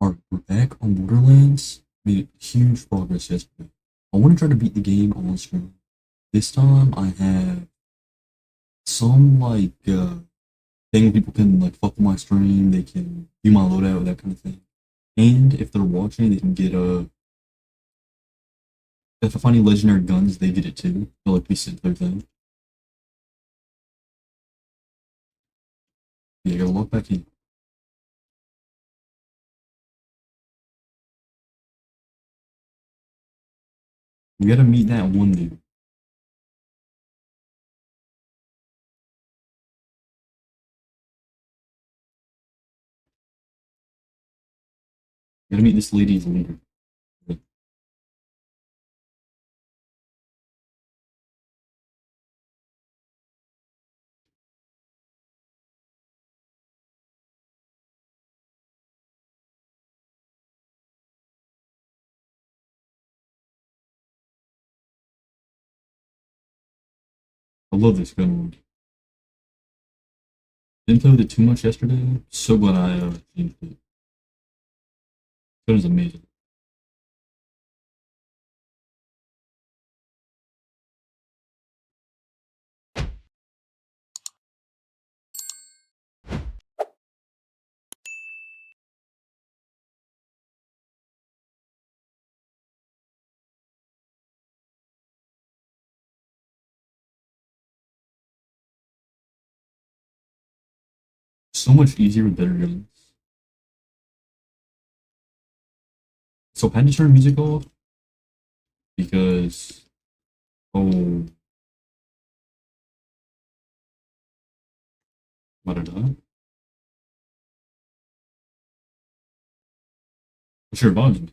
Alright, we're back on Borderlands. Made huge progress yesterday. I want to try to beat the game on stream. This time I have some thing where people can fuck with my stream, they can view my loadout, that kind of thing. And if they're watching, they can get if I find any legendary guns, they get it too. They'll be sent to their thing. Yeah, I gotta log back in. We gotta meet that one dude. We gotta meet this lady's leader. I love this gun. Didn't play with it too much yesterday. So glad I changed it. This gun is amazing. So much easier with better guns. So I had to turn music off because oh, what did I? Sure, bugs me.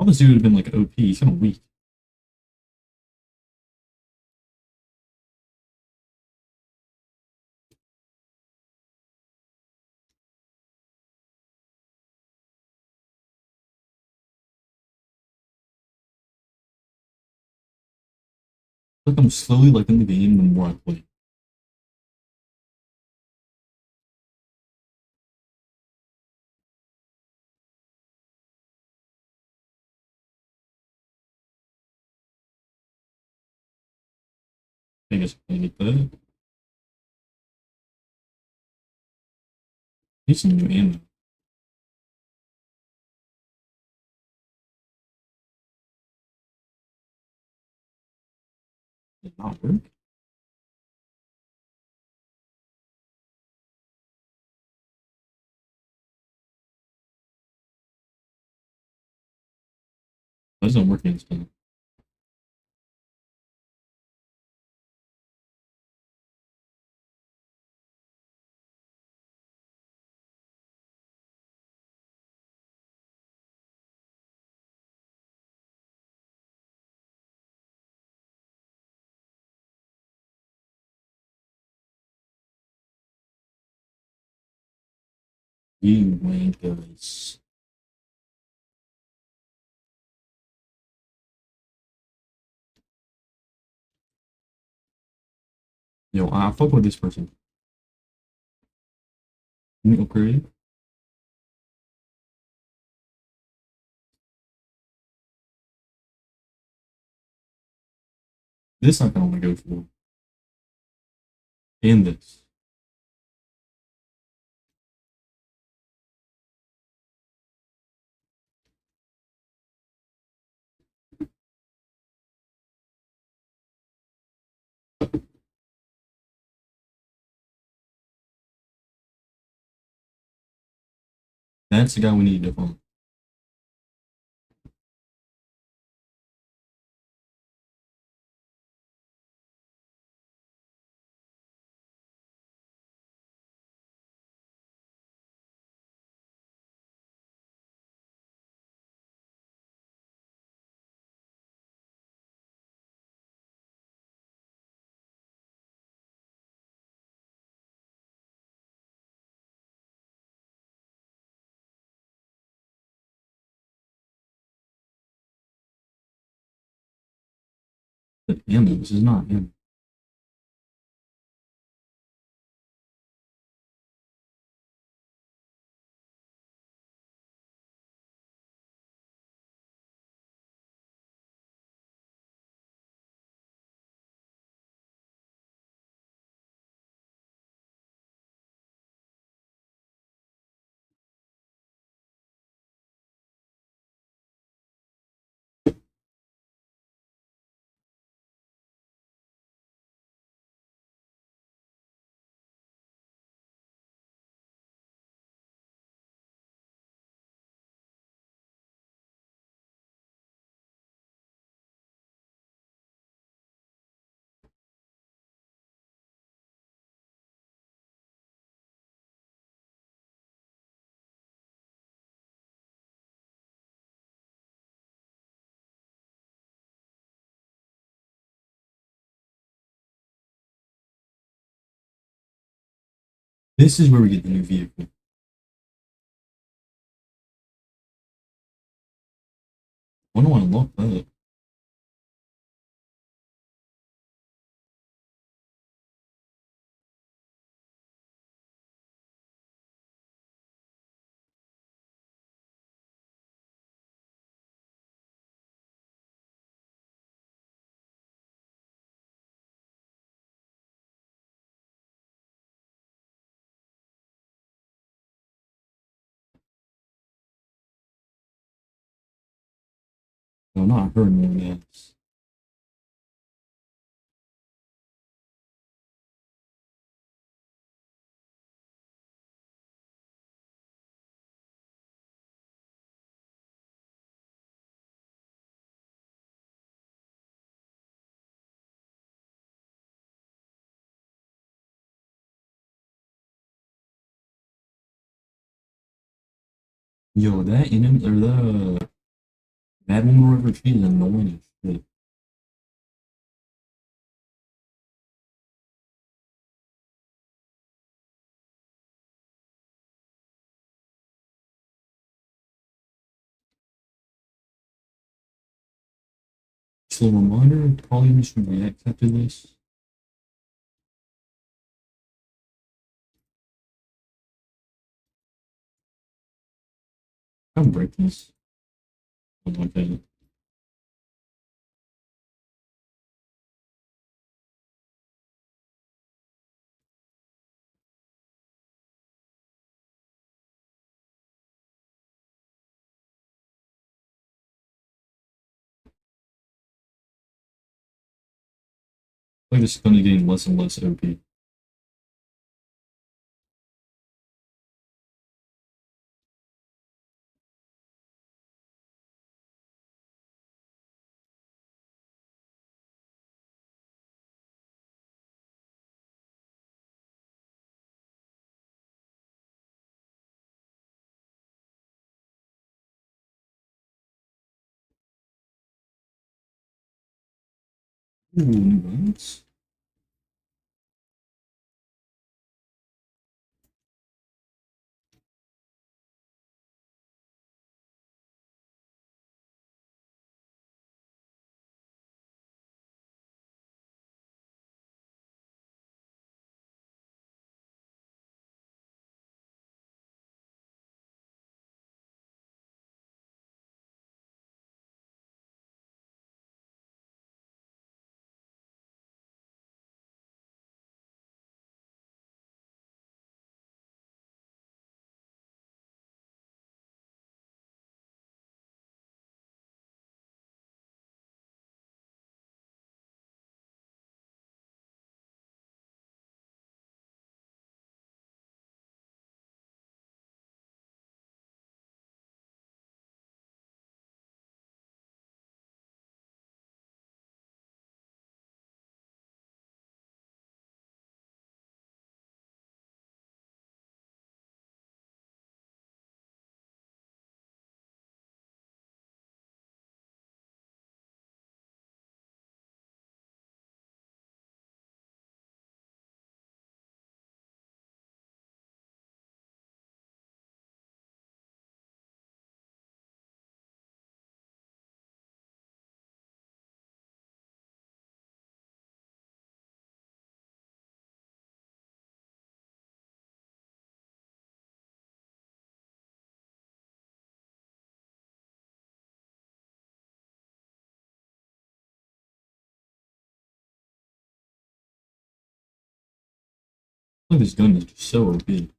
All this dude would have been like OP. He's kind of weak. Like I'm slowly liking the game the more I play. I guess I get that. Need some new ammo. Did not work. That doesn't work against him. You wankers. Yo, I fuck with this person. Can you upgrade? This I can only go for. And this. That's the guy we need to find. But ammo, this is not ammo. This is where we get the new vehicle. Why do I unlock that? No, not her, no, yes. Yo, that enemy or that woman over, she's annoying as shit. So a reminder, probably should react after this. I'll break this. I like that. Like this is gonna getting less and less OP. Ooh, new mods. Like this gun is just so OP. It's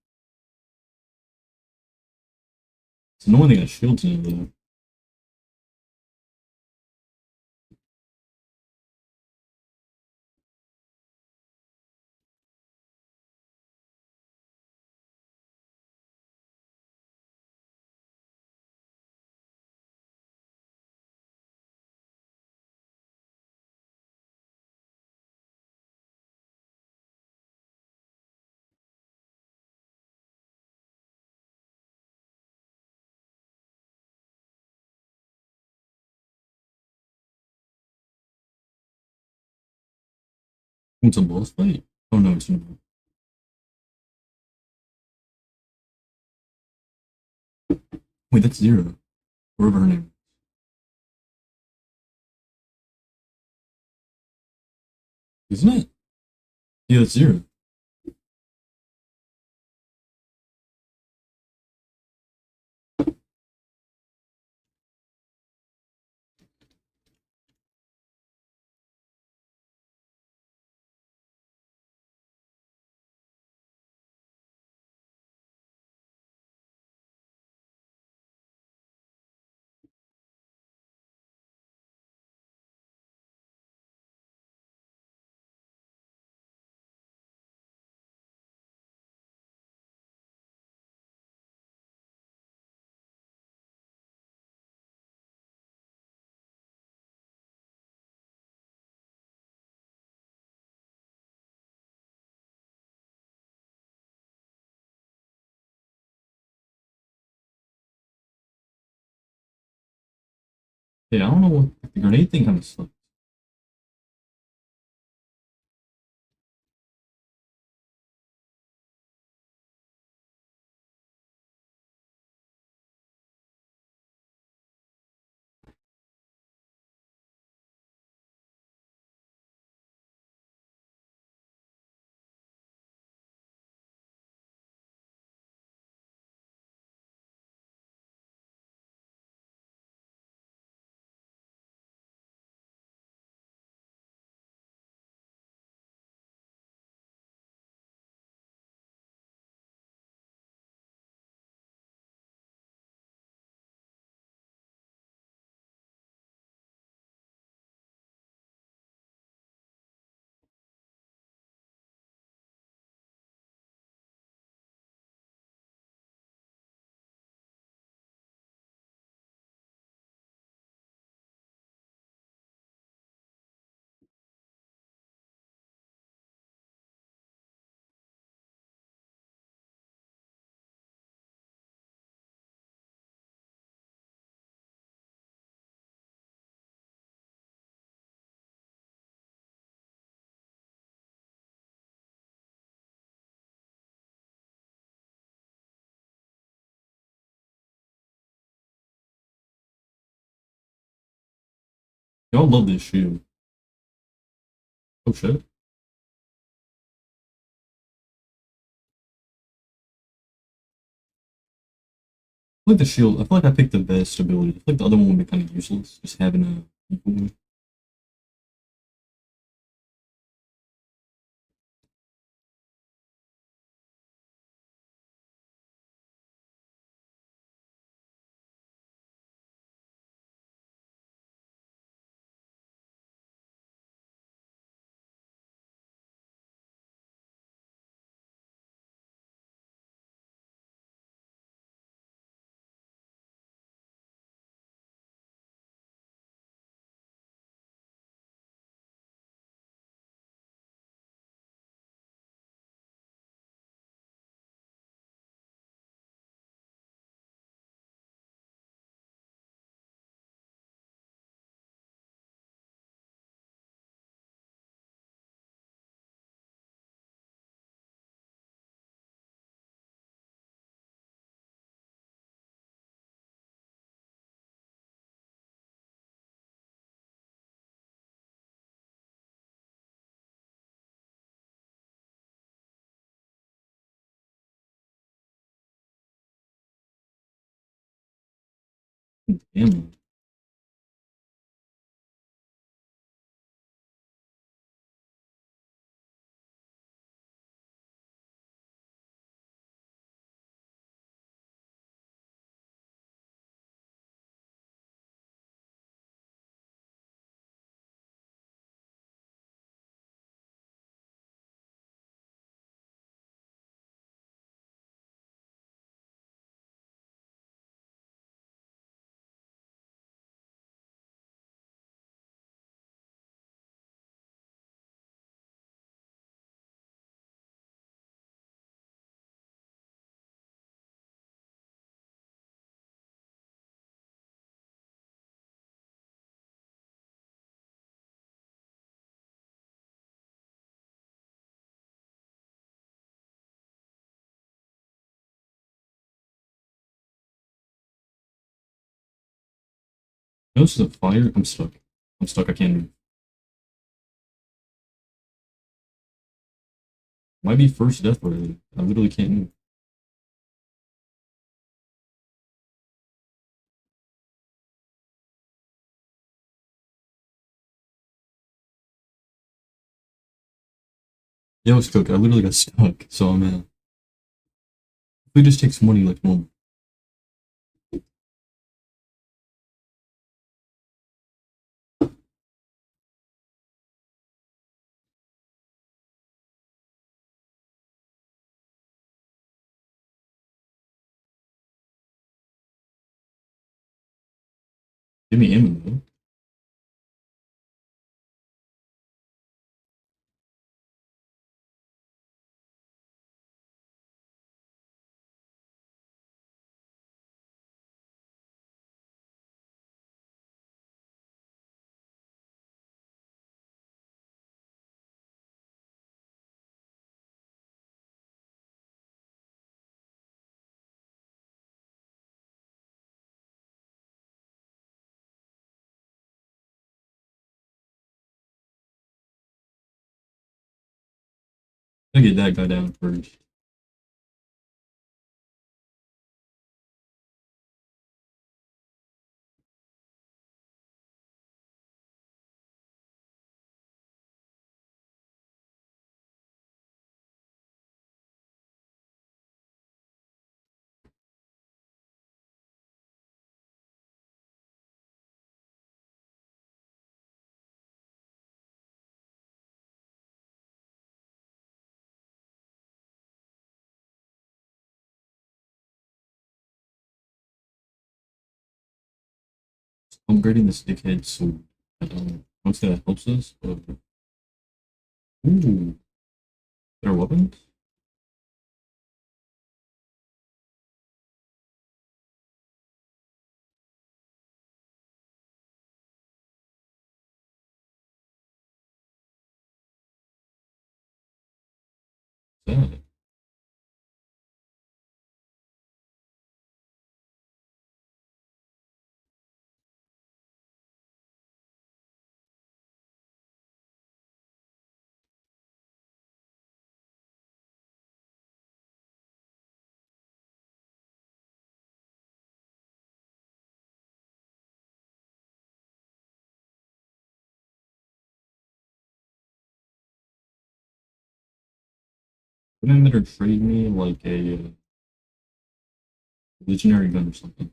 annoying they got shields in it though. It's a boss fight? Oh no, it's not. Wait, that's Zero. Whatever her name is. Isn't it? Yeah, that's Zero. Yeah, I don't know what the grenade thing kind of sucks. Y'all love this shield. Oh shit. I like the shield. I feel like I picked the best ability. I feel like the other one would be kind of useless. Just having a equal one. Damn. No, this is a fire. I'm stuck. I'm stuck. I can't move. Might be first death already. I literally can't move. Yeah, I was cooked. I literally got stuck. So I'm if we just take some money like normal. Give me ammo though. I get that guy down first. Upgrading this dickhead sword. I don't know. Once that helps us. Ooh, better weapons? What's that? Wouldn't better trade me like a legendary gun or something?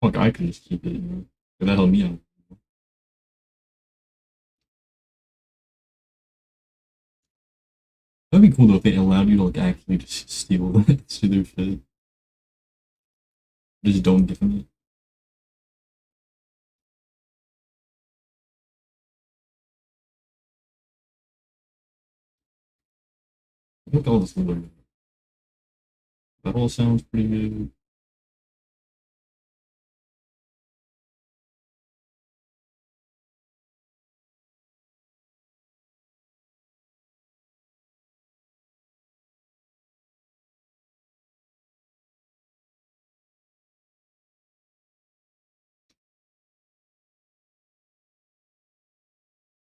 Fuck, I could just keep it, you know? Would that help me out? That'd be cool though if they allowed you to like actually just steal it to their shit. Just don't give me. Look at all this loot. That all sounds pretty good.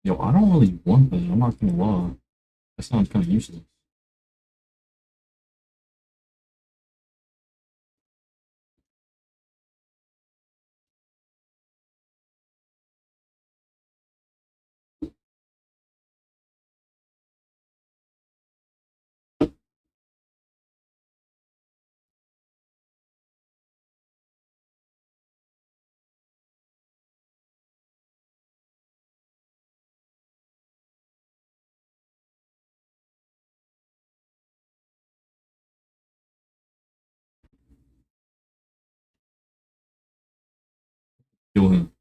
Yo, I don't really want that. I'm not gonna lie. That sounds kind of useless. Kill him.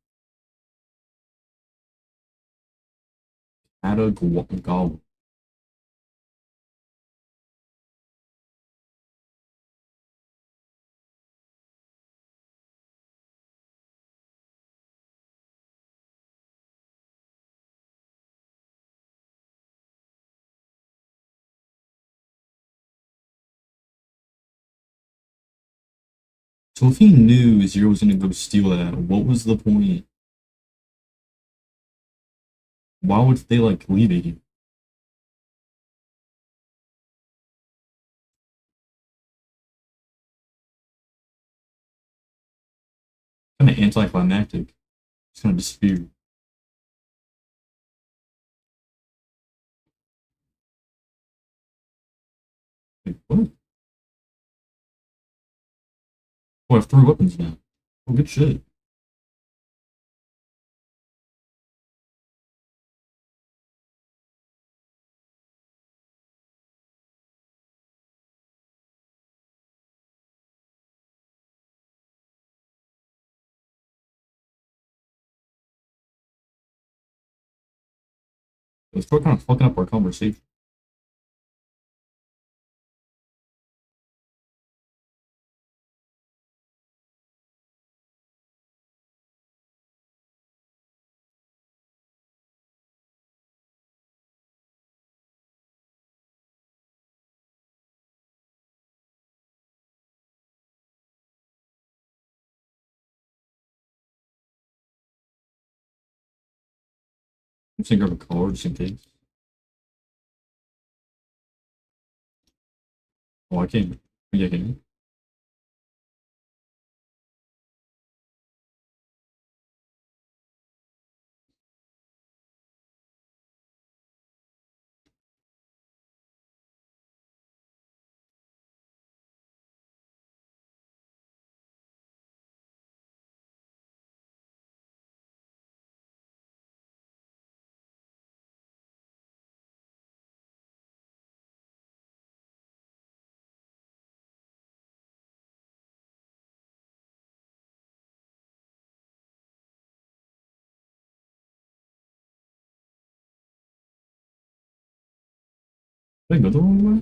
Add a goblin. So if he knew Zero was gonna go steal that, what was the point? Why would they like leave it here? Kind of anticlimactic. It's kind of disappeared. Like, what? Oh, I have three weapons now. Oh, good shit. It's probably kind of fucking up our conversation. I'm just gonna grab a car just in case. Oh, I can't. Yeah, can you? Did I go the wrong way?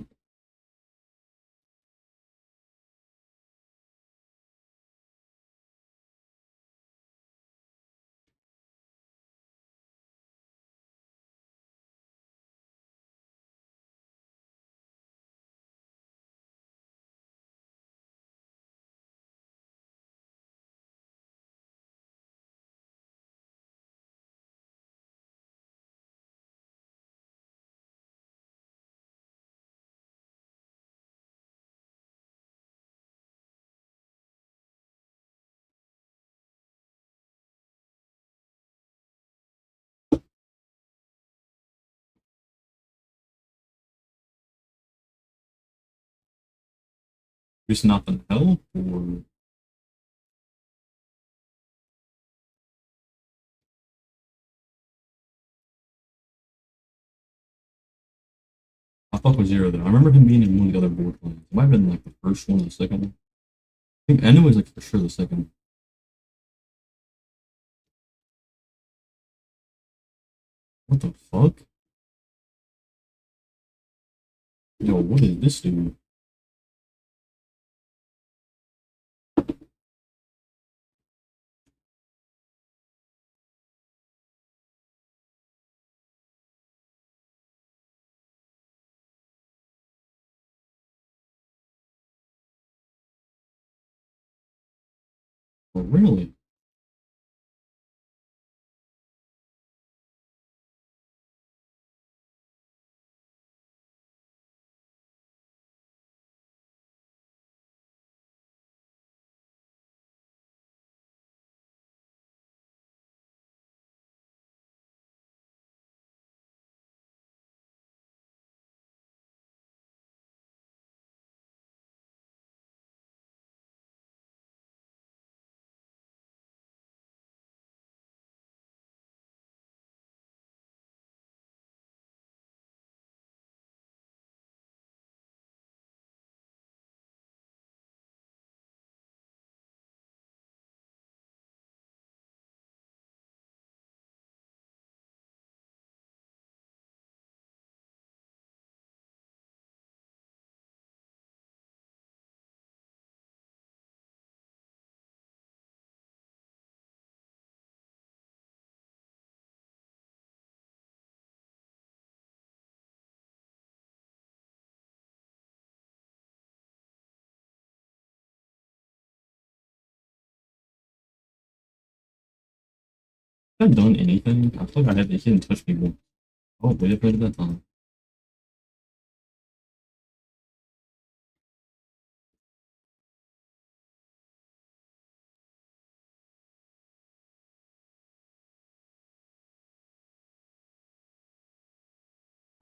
Just nothing help or I fuck with Zero though. I remember him being in one of the other Borderlands. It might have been like the first one or the second one. I think Endo was like for sure the second one. What the fuck? Yo, what is this dude? Oh, really? Have I done anything? I feel like I haven't. He didn't touch me once. Oh, way up at that time.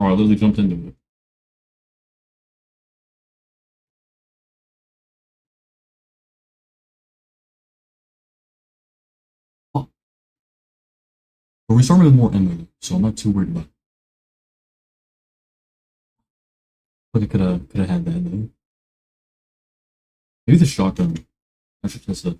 Or I literally jumped into it. Oh, but we started with more ammo, so I'm not too worried about it. But I could have had that though. Maybe the shotgun. I should test it.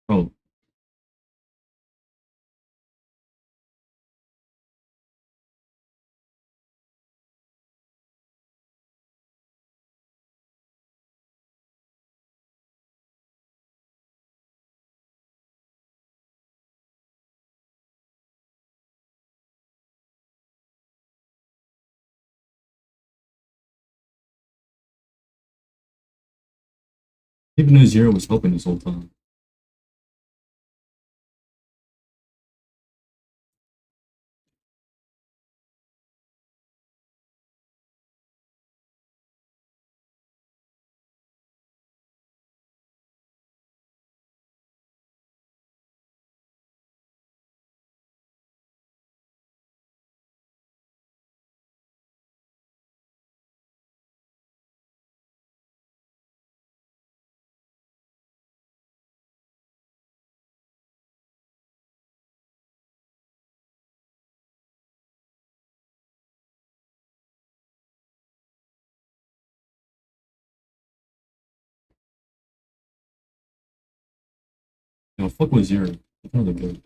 Oh, even though Zero was helping this whole time. You know, fuck with Zero. It's another good.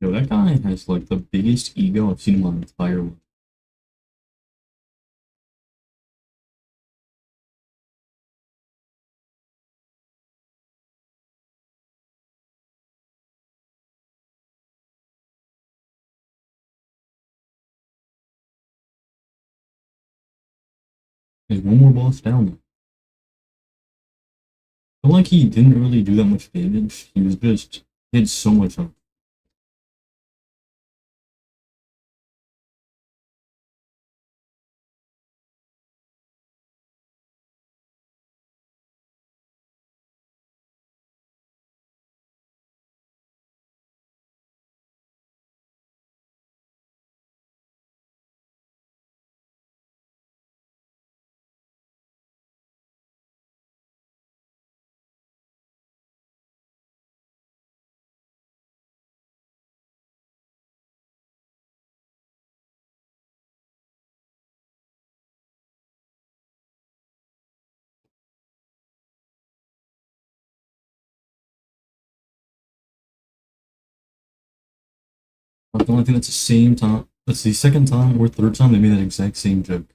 Yo, that guy has like the biggest ego I've seen in my entire life. There's one more boss down there. I feel like he didn't really do that much damage. He was just hit so much on. But the only thing that's the same time. That's the second time or third time they made that exact same joke.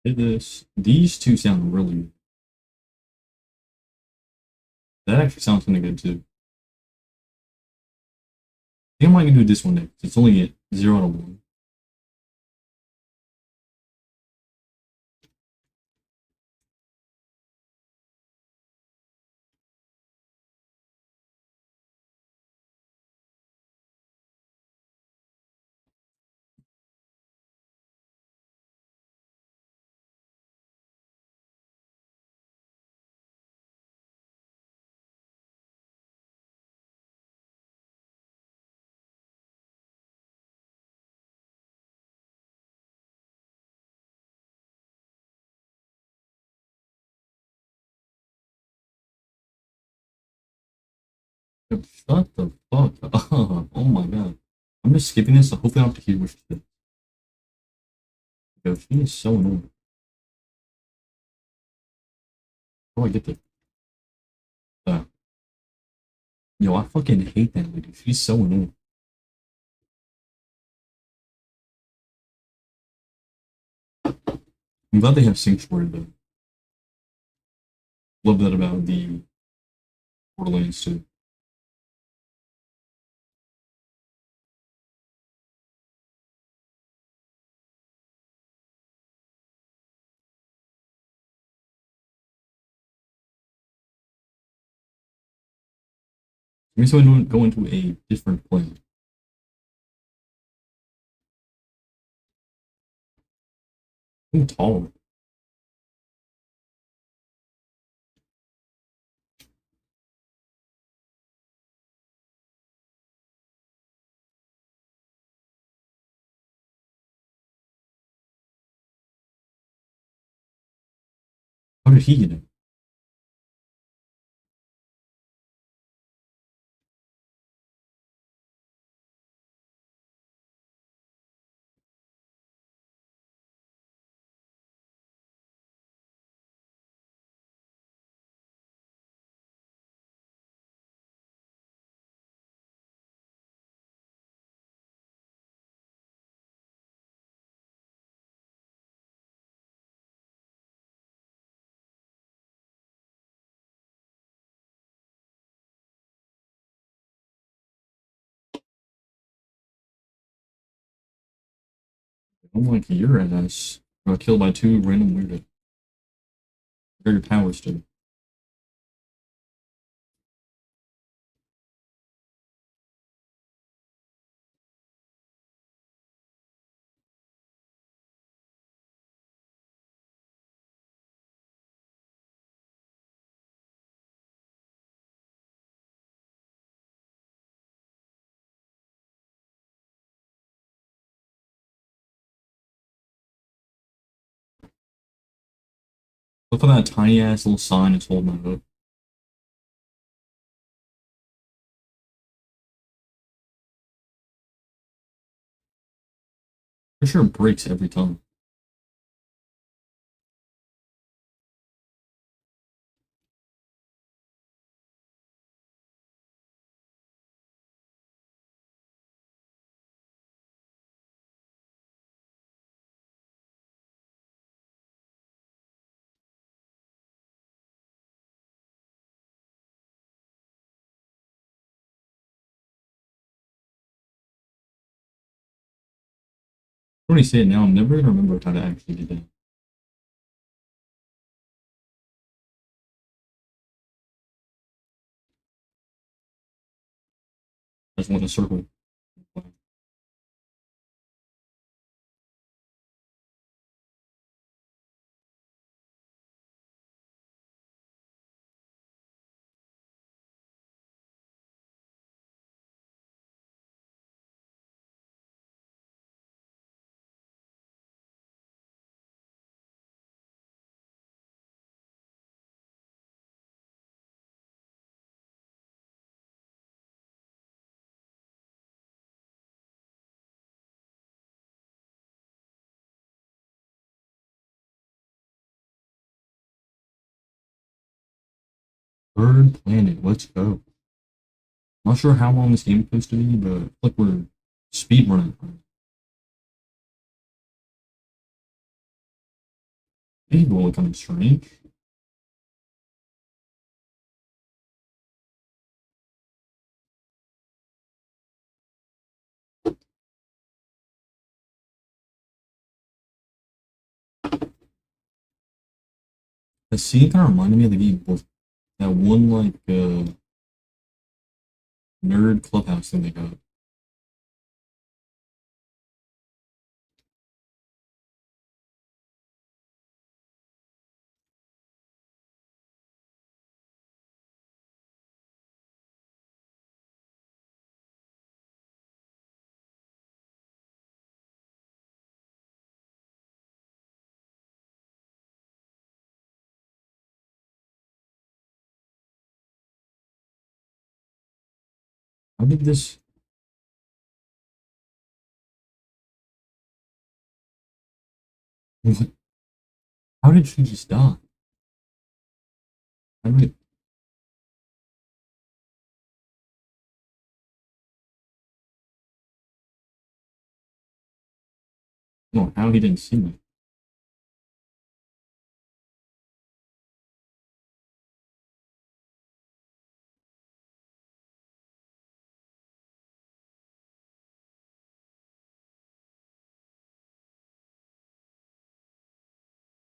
Did this. These two sound really good. That actually sounds kind of good too. I think I might do this one next. It's only at 0 out of 1. Shut the fuck up. Oh my god. I'm just skipping this, so hopefully I don't have to hear what she said. Yo, she is so annoying. How do I get there? Uh, yo, I fucking hate that lady. She's so annoying. I'm glad they have Sanctuary though. Love that about the Borderlands too. Maybe so I don't go into a different plan. I'm tall. How did he get in? I'm like, your ass. I got killed by two random weirdos. What are your powers to? Look for that tiny ass little sign that's holding that up. For sure it breaks every time. When you say it now, I'm never gonna remember how to actually do that. I just want to circle. Third planet, let's go. Not sure how long this game is supposed to be, but like we're speed running. These people look kind of strange. The scene kind of reminded me of the game with that one like nerd clubhouse thing they got. How did this? How did she just die? I don't know how he didn't see me.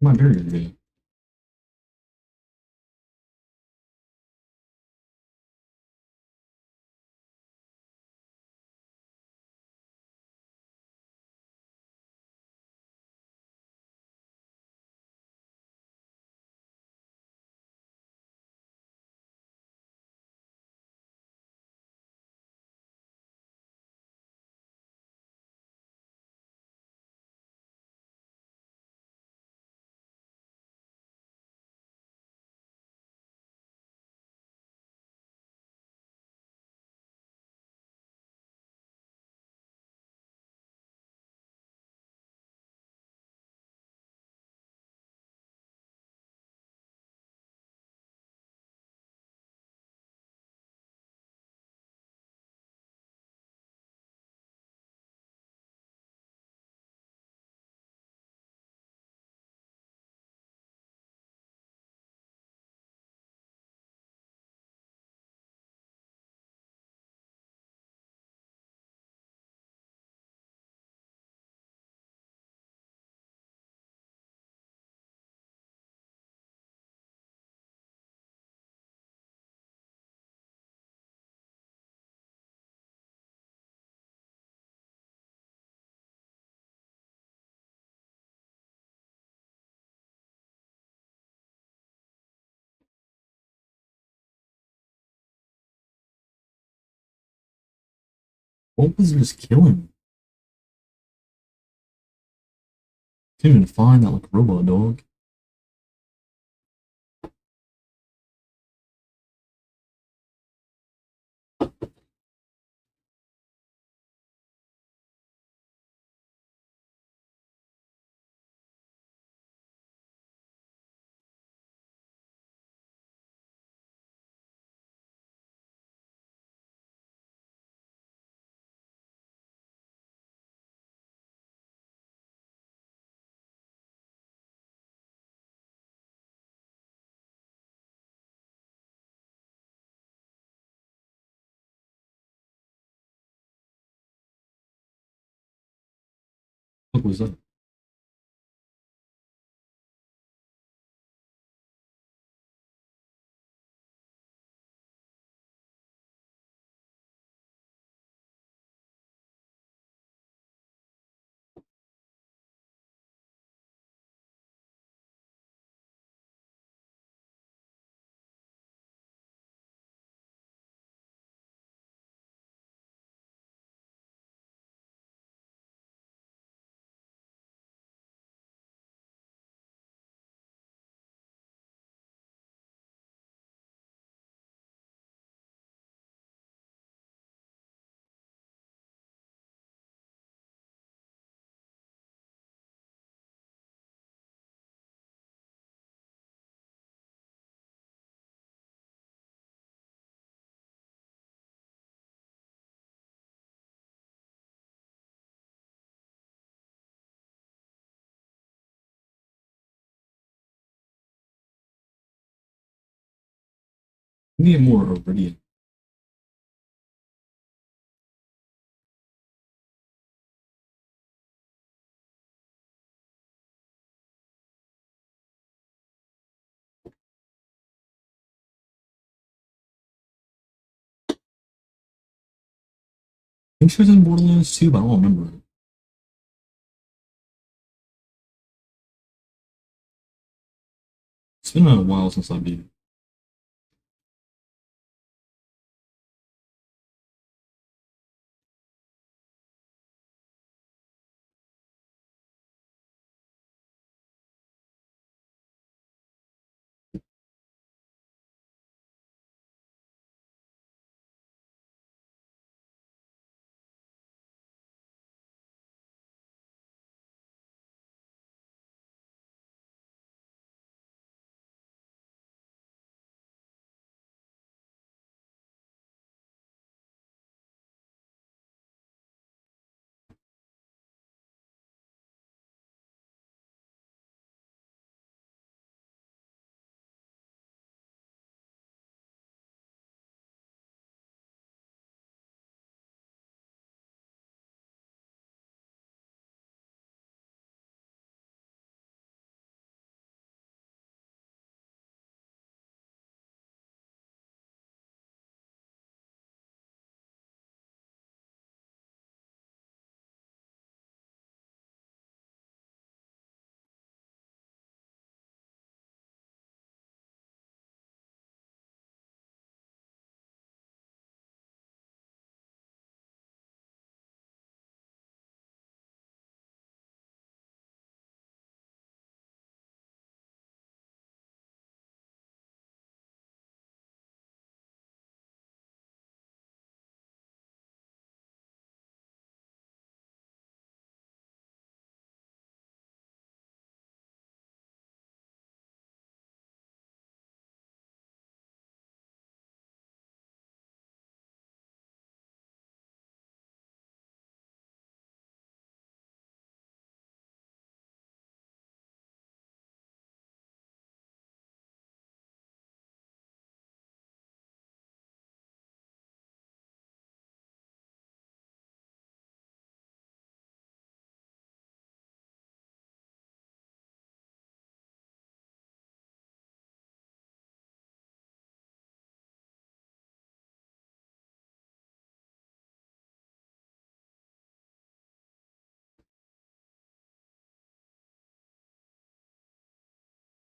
My barrier video. What was just killing me? Can't even find that like robot dog. What was that? Need more Iridium. I think she was in Borderlands 2, but I don't remember it. It's been a while since I beat it.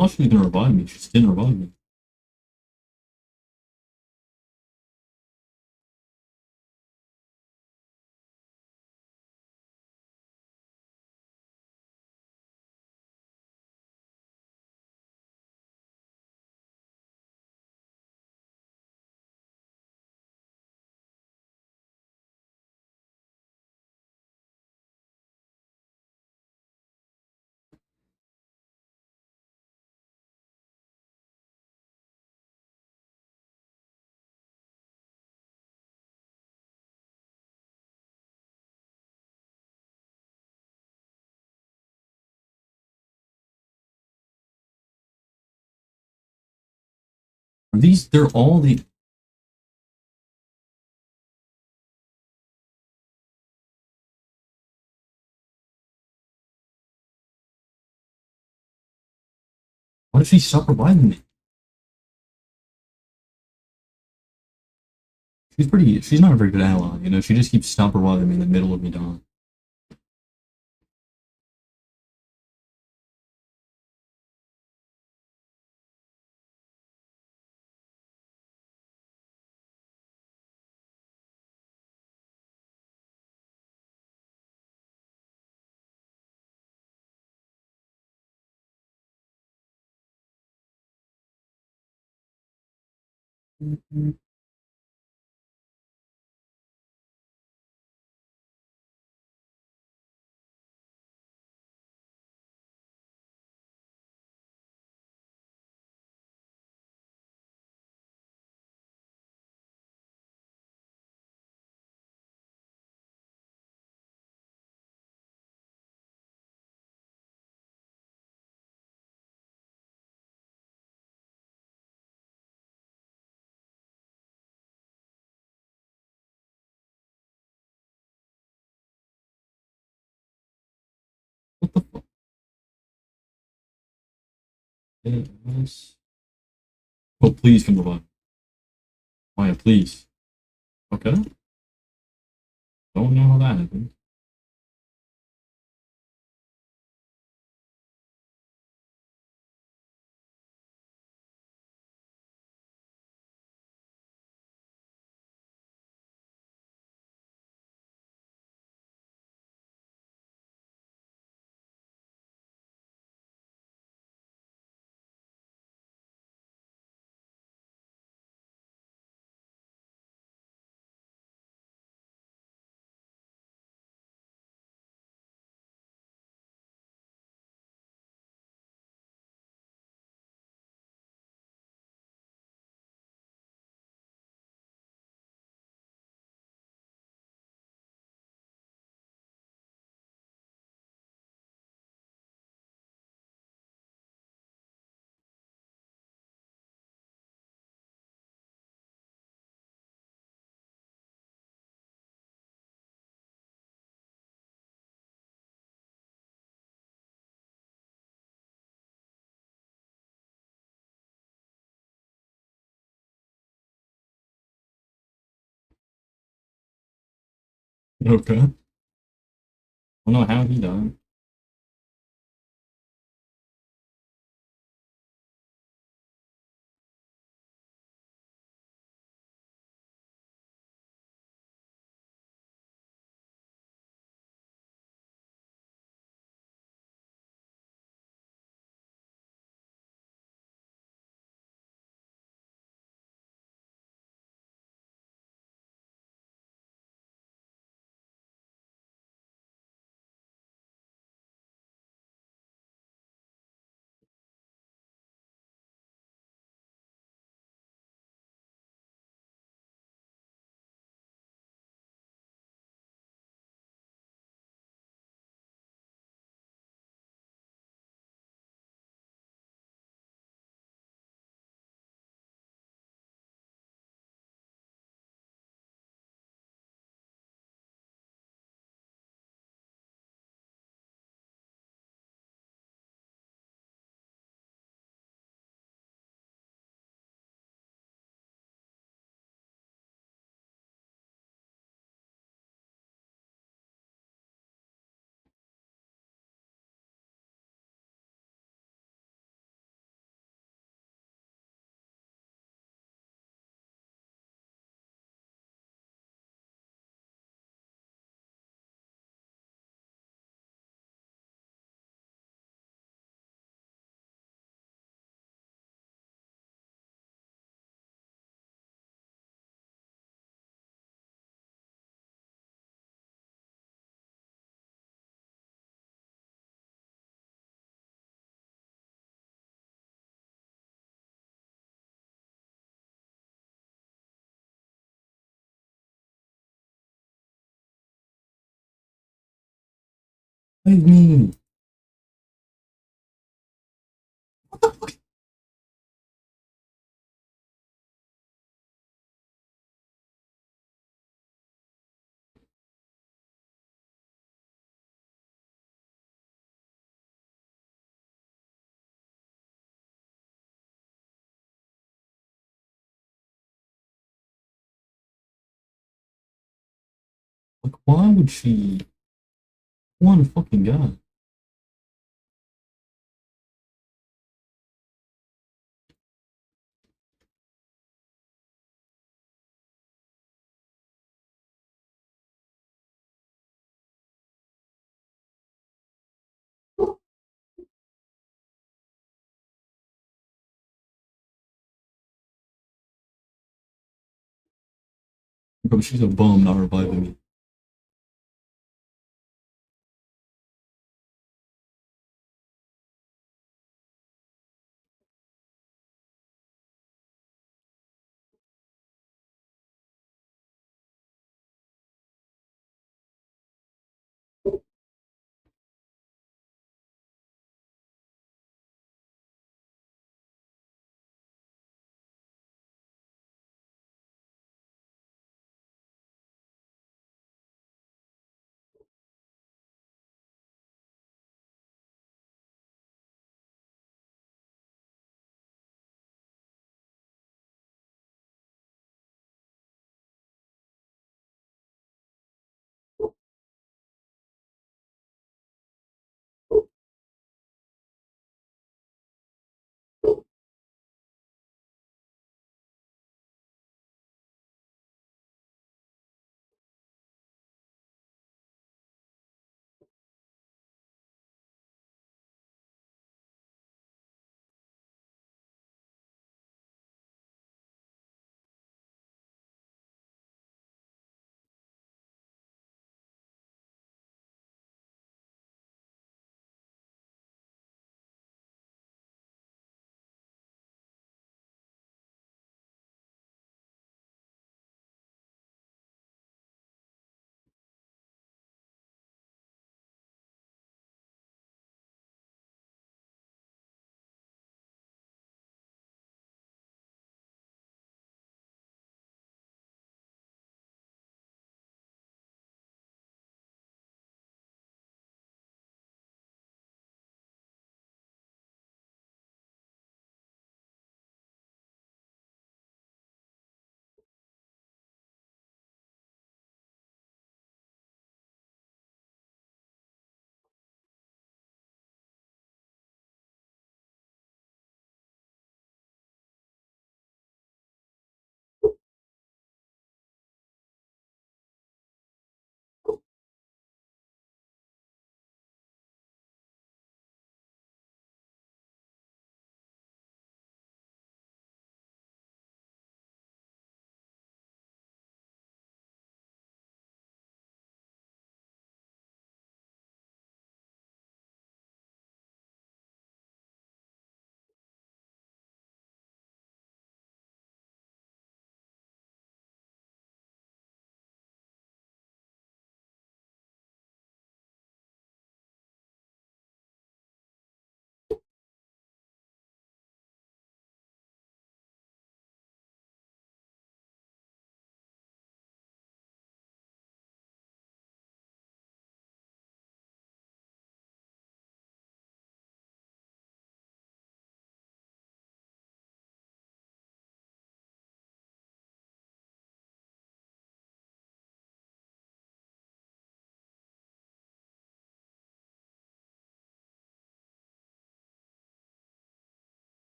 I thought she was gonna revive me. She just didn't revive me. These, they're all the. What if she stop reviving me? She's not a very good ally, you know? She just keeps stop reviving me in the middle of me dying. What the fuck? Yes. Oh, please come revive. Maya, please. Okay. Don't know how that happened. Okay. I don't know how he died. Save me. Like, why would she want a fucking guy? Bro, she's a bum not reviving me.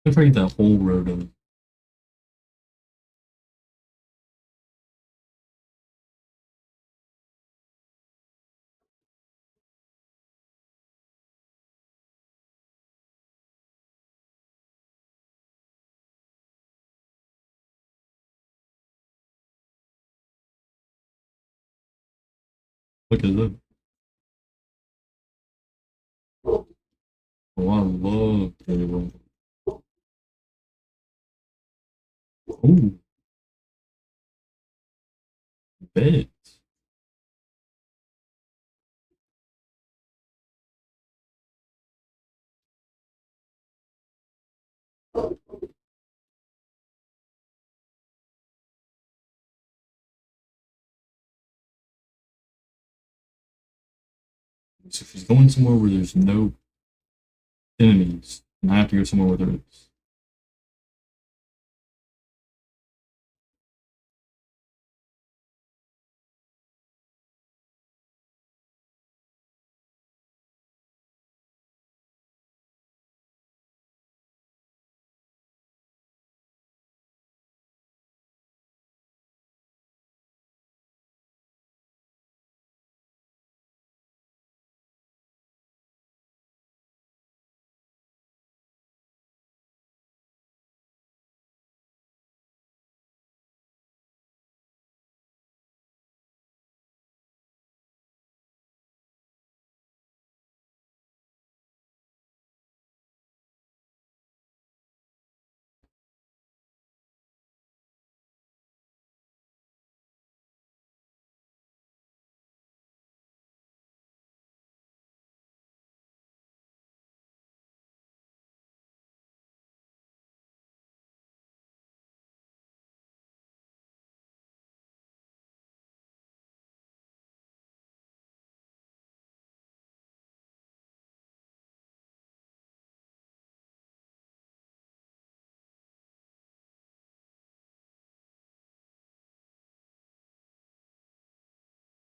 I'm trying to get that whole row done. Look at that. Oh, I love Taylor. Oh, bet. So she's going somewhere where there's no enemies, and I have to go somewhere where there is.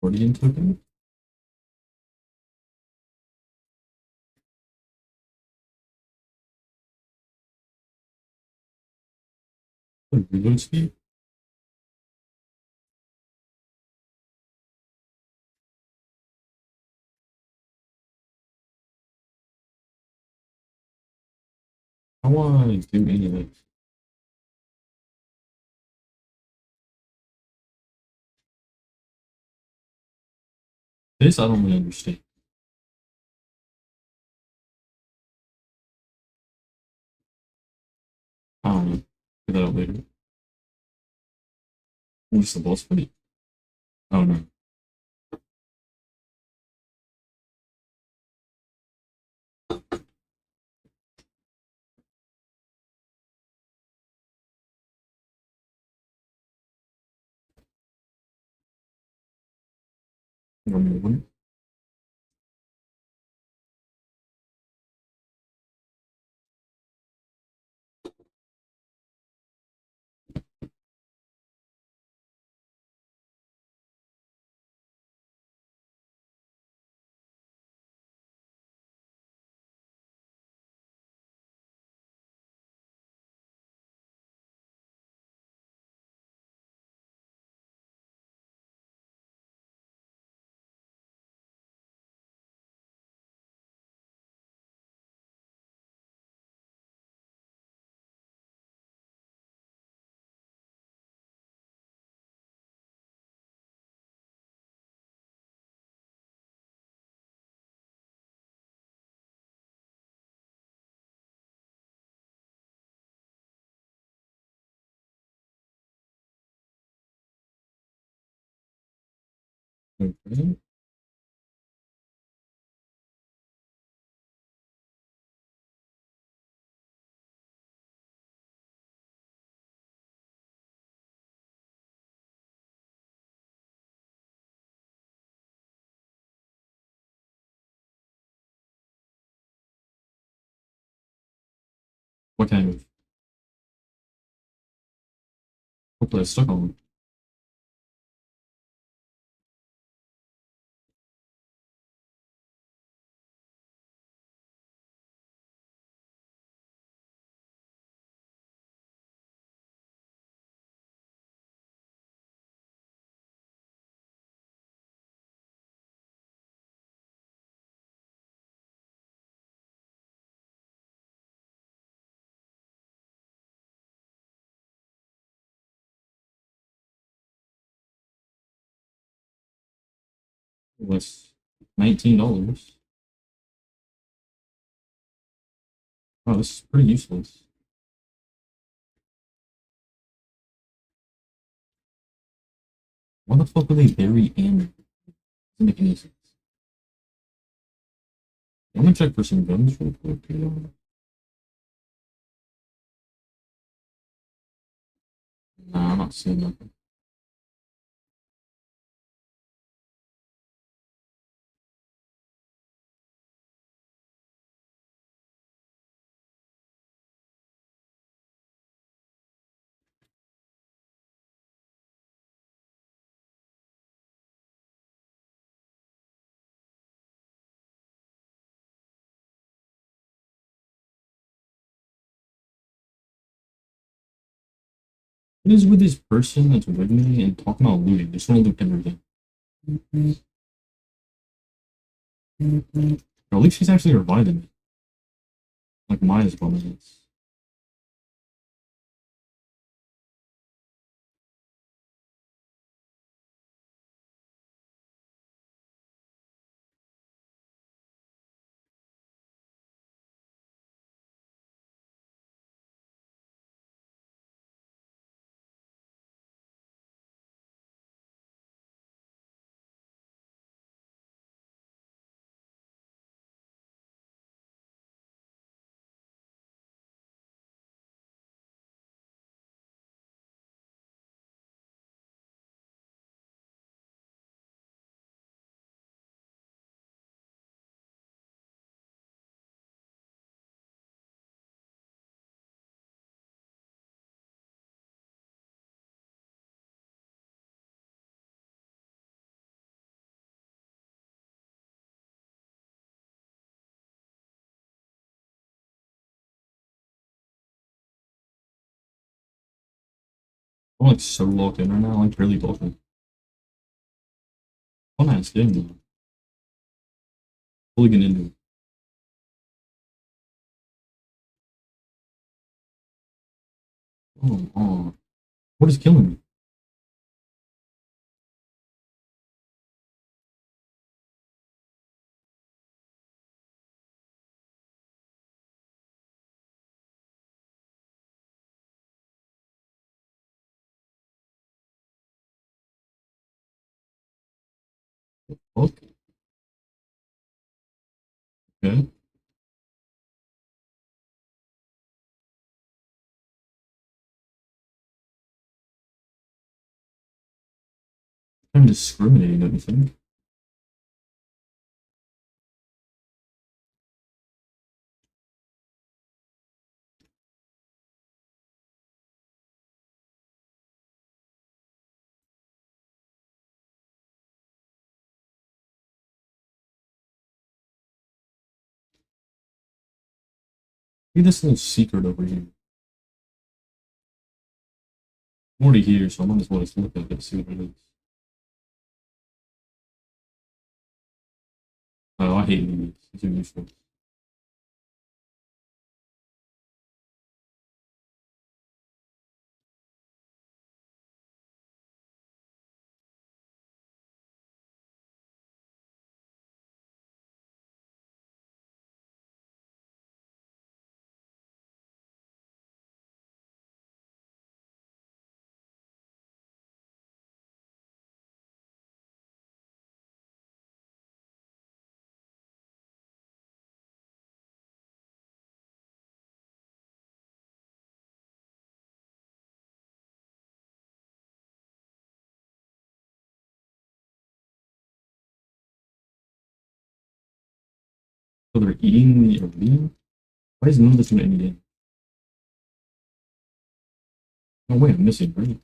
Guardian token? What, reload speed? I want to do any of this. This I don't really understand. I don't know. Figure that out later. What's the boss fight? Oh no. Normal one. Okay. What kind of? Hopefully I stuck on. Was $19. Oh, this is pretty useless. Why the fuck would they bury ammo? Doesn't make any sense. I'm gonna check for some guns real quick. Nah, I'm not seeing nothing. What is with this person that's with me and talking about looting? They just want to loot everything. Or at least she's actually reviving me. Like mine is bonus. I'm like so locked in right now. I'm like really talking. Oh, nice game though. Fully get into it. Oh. What is killing me? Fuck. Okay. I'm discriminating, don't you think? Look at this little secret over here. I'm already here, so I might as well just look at it, see what it is. Oh, I hate these. It's too useful. So they're eating the arena? Why is none of this in any game? Oh wait, I'm missing, right?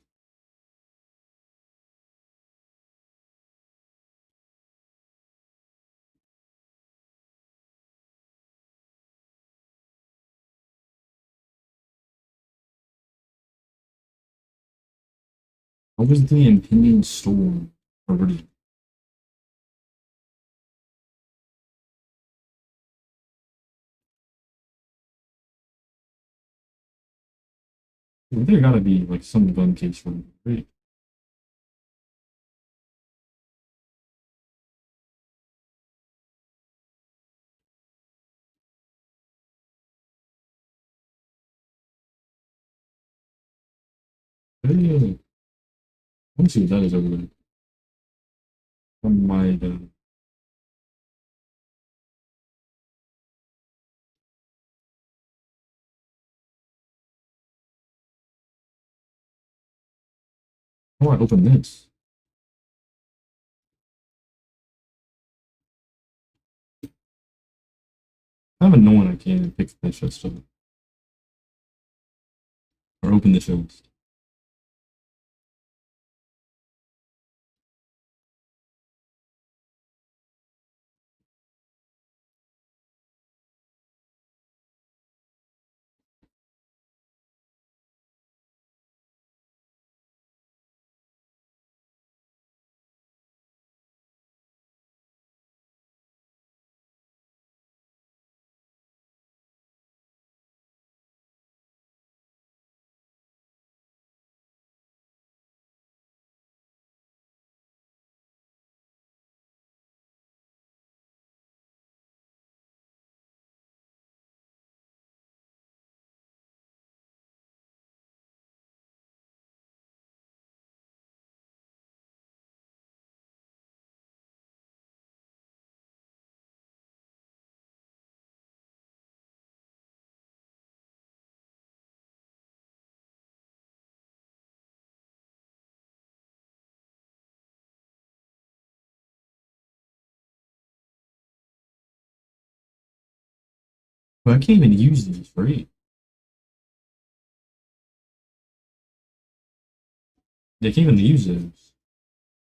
What was the impending storm already? There gotta be like some gun case from right? Hey, let me see what that is over there. I might how do I open this? I'm annoying I can't pick that chest up. Or open the chest. But I can't even use these, right? They can't even use those.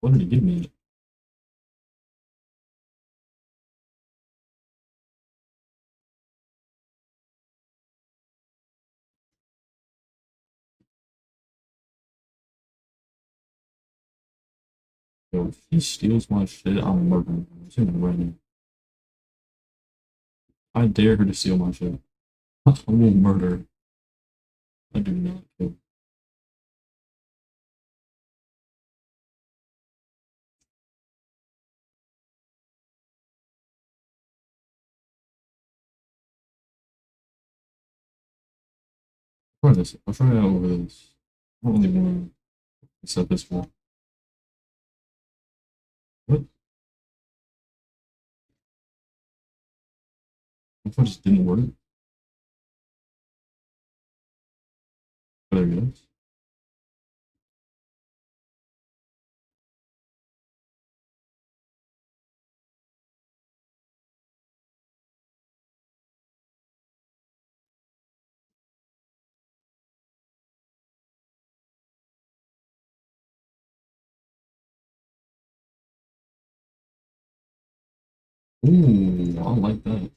What did it give me? Yo, if he steals my shit, I'm murdering him. I'm saying it right now. I dare her to steal my shit. I will murder her. I do not care. Try this. I'll try it out over this. I don't really want to set this one. What? If I just didn't work? But there it is. Ooh, I like that.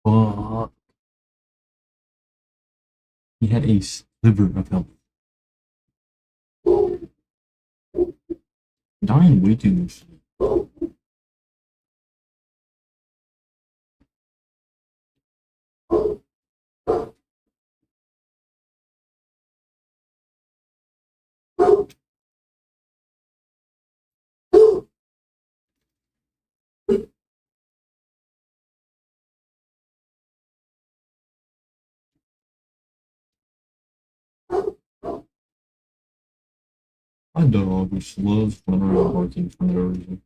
Fuck. He had a sliver of health. Dying way too much. My dog just loves running around barking for no reason.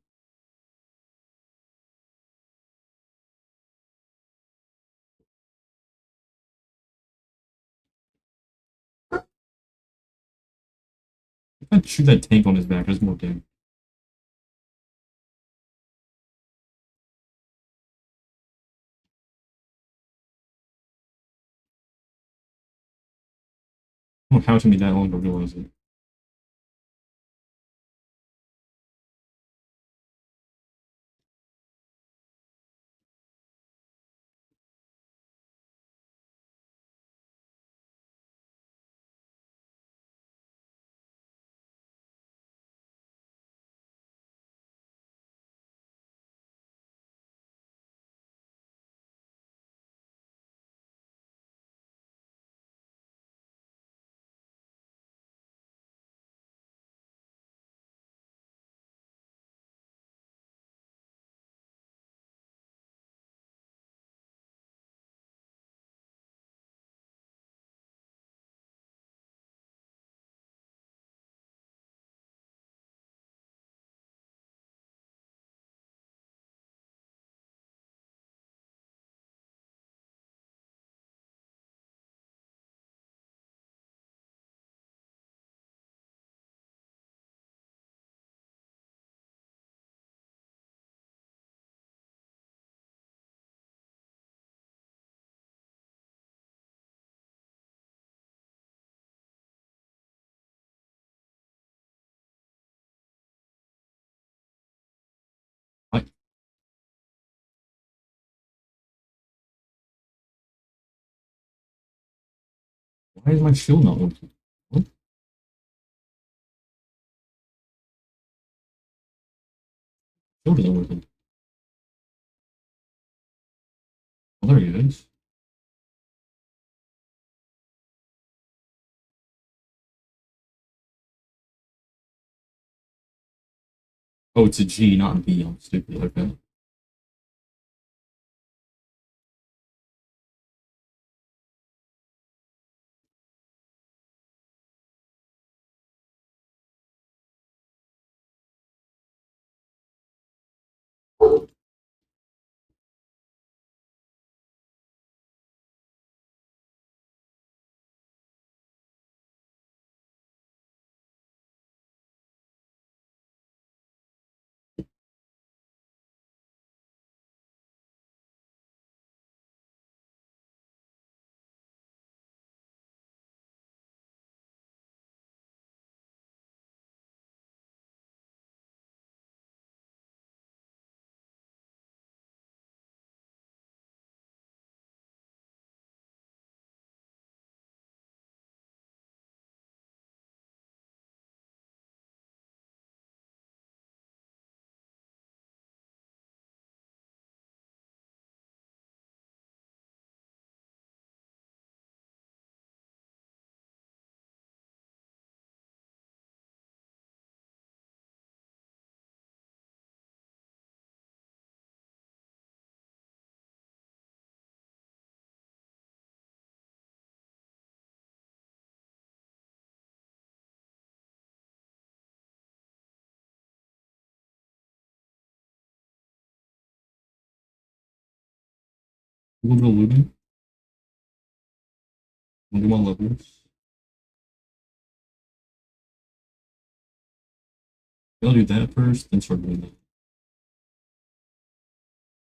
If I shoot that tank on his back, there's more damage. Oh, how it took me that long to realize it. Why is my shield not working? What? Shield isn't working. Oh, there he is. Oh, it's a G, not a B. I'm stupid. Okay. We'll go looting. We'll do my levels. I'll do that first, then start doing that.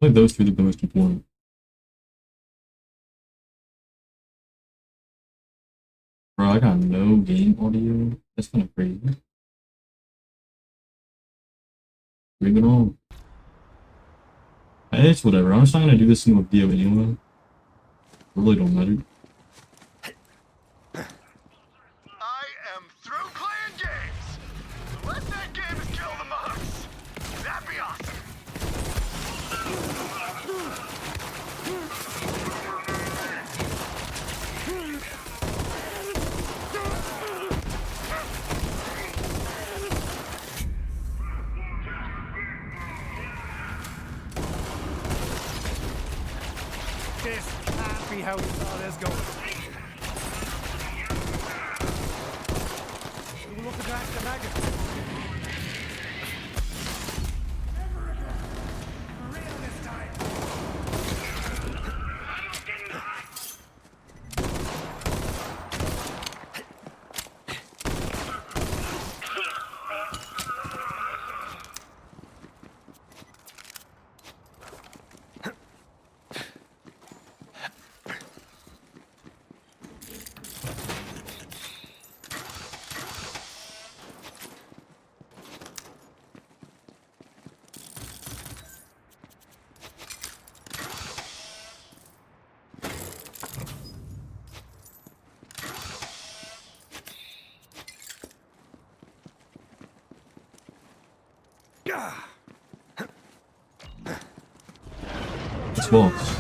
I think those two are the most important. Bro, I got no game audio. That's kind of crazy. Bring it on. It's whatever. I'm just not gonna do this in a video anyway. It really don't matter. I am through playing games. Let that game kill the mouse. That'd be awesome. This can't be how we saw this going. Look at that, the maggots. Never again. For real this time. It's boss.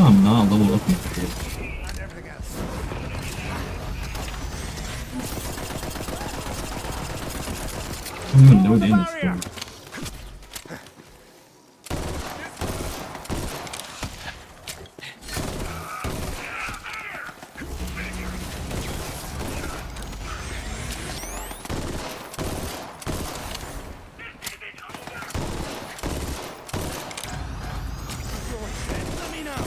I'm not leveled up enough for it. And everything else. I'm doing no damage to it. Let me know.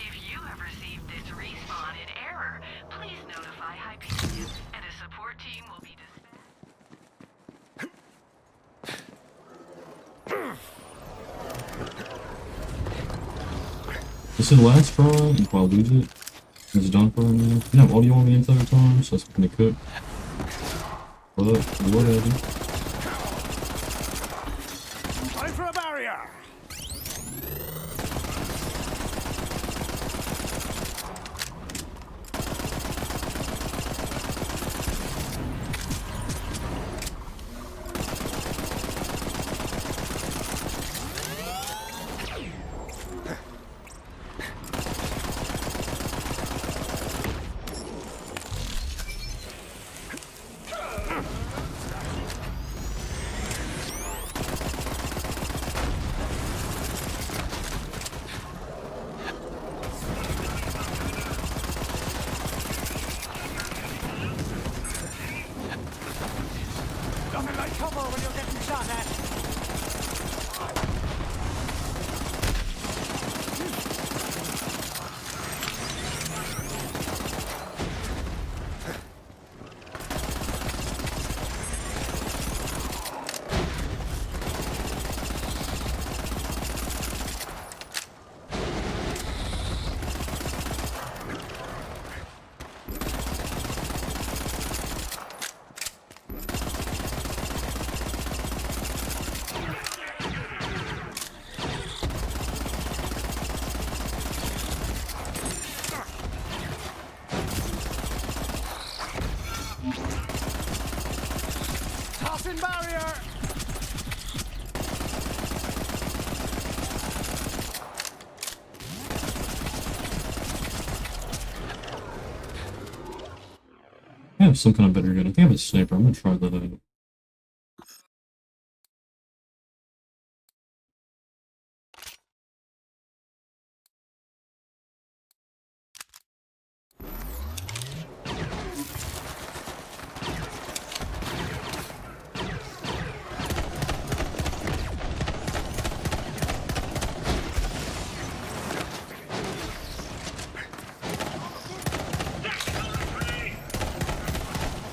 If you have received this respawn in error, please notify Hyperion, and a support team will be This is the last try, and if I lose it, it's done for me. You didn't have audio on the entire time, so that's gonna cook. But, whatever. Time for a barrier. Nothing like cover when you're getting shot at. Tossing barrier. I have some kind of better gun. I think I have a sniper. I'm gonna try that out.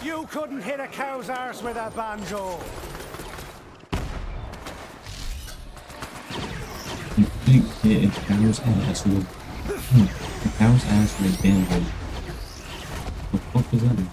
You couldn't hit a cow's arse with a banjo. You think hit a cow's ass with a cow's ass with a banjo? What the fuck does that mean?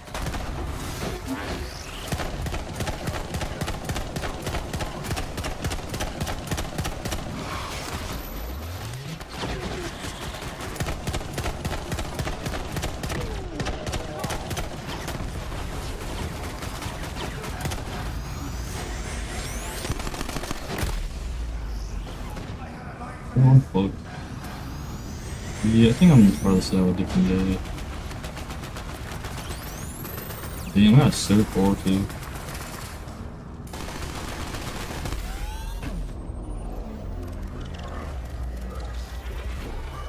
Oh, I'm fucked. Yeah, I think I'm gonna try this out a different day. Damn, I got so far too.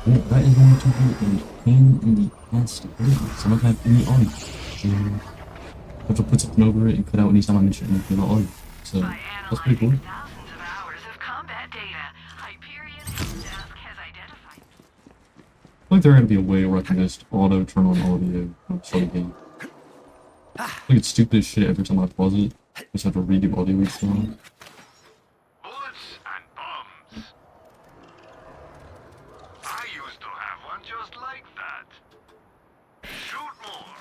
Well, that is going to be a pain in the ass to play with, so I don't have any audio. I have to put something over it and cut out anytime I mention anything about audio. So, by that's pretty cool. analyzing thousands of hours of combat data. Hyperion desk has identified. I feel like there had to be a way where I can just auto turn on audio when I start a game. Like it's stupid as shit every time I pause it. I just have to redo audio each time. Bullets and bombs. I used to have one just like that. Shoot more.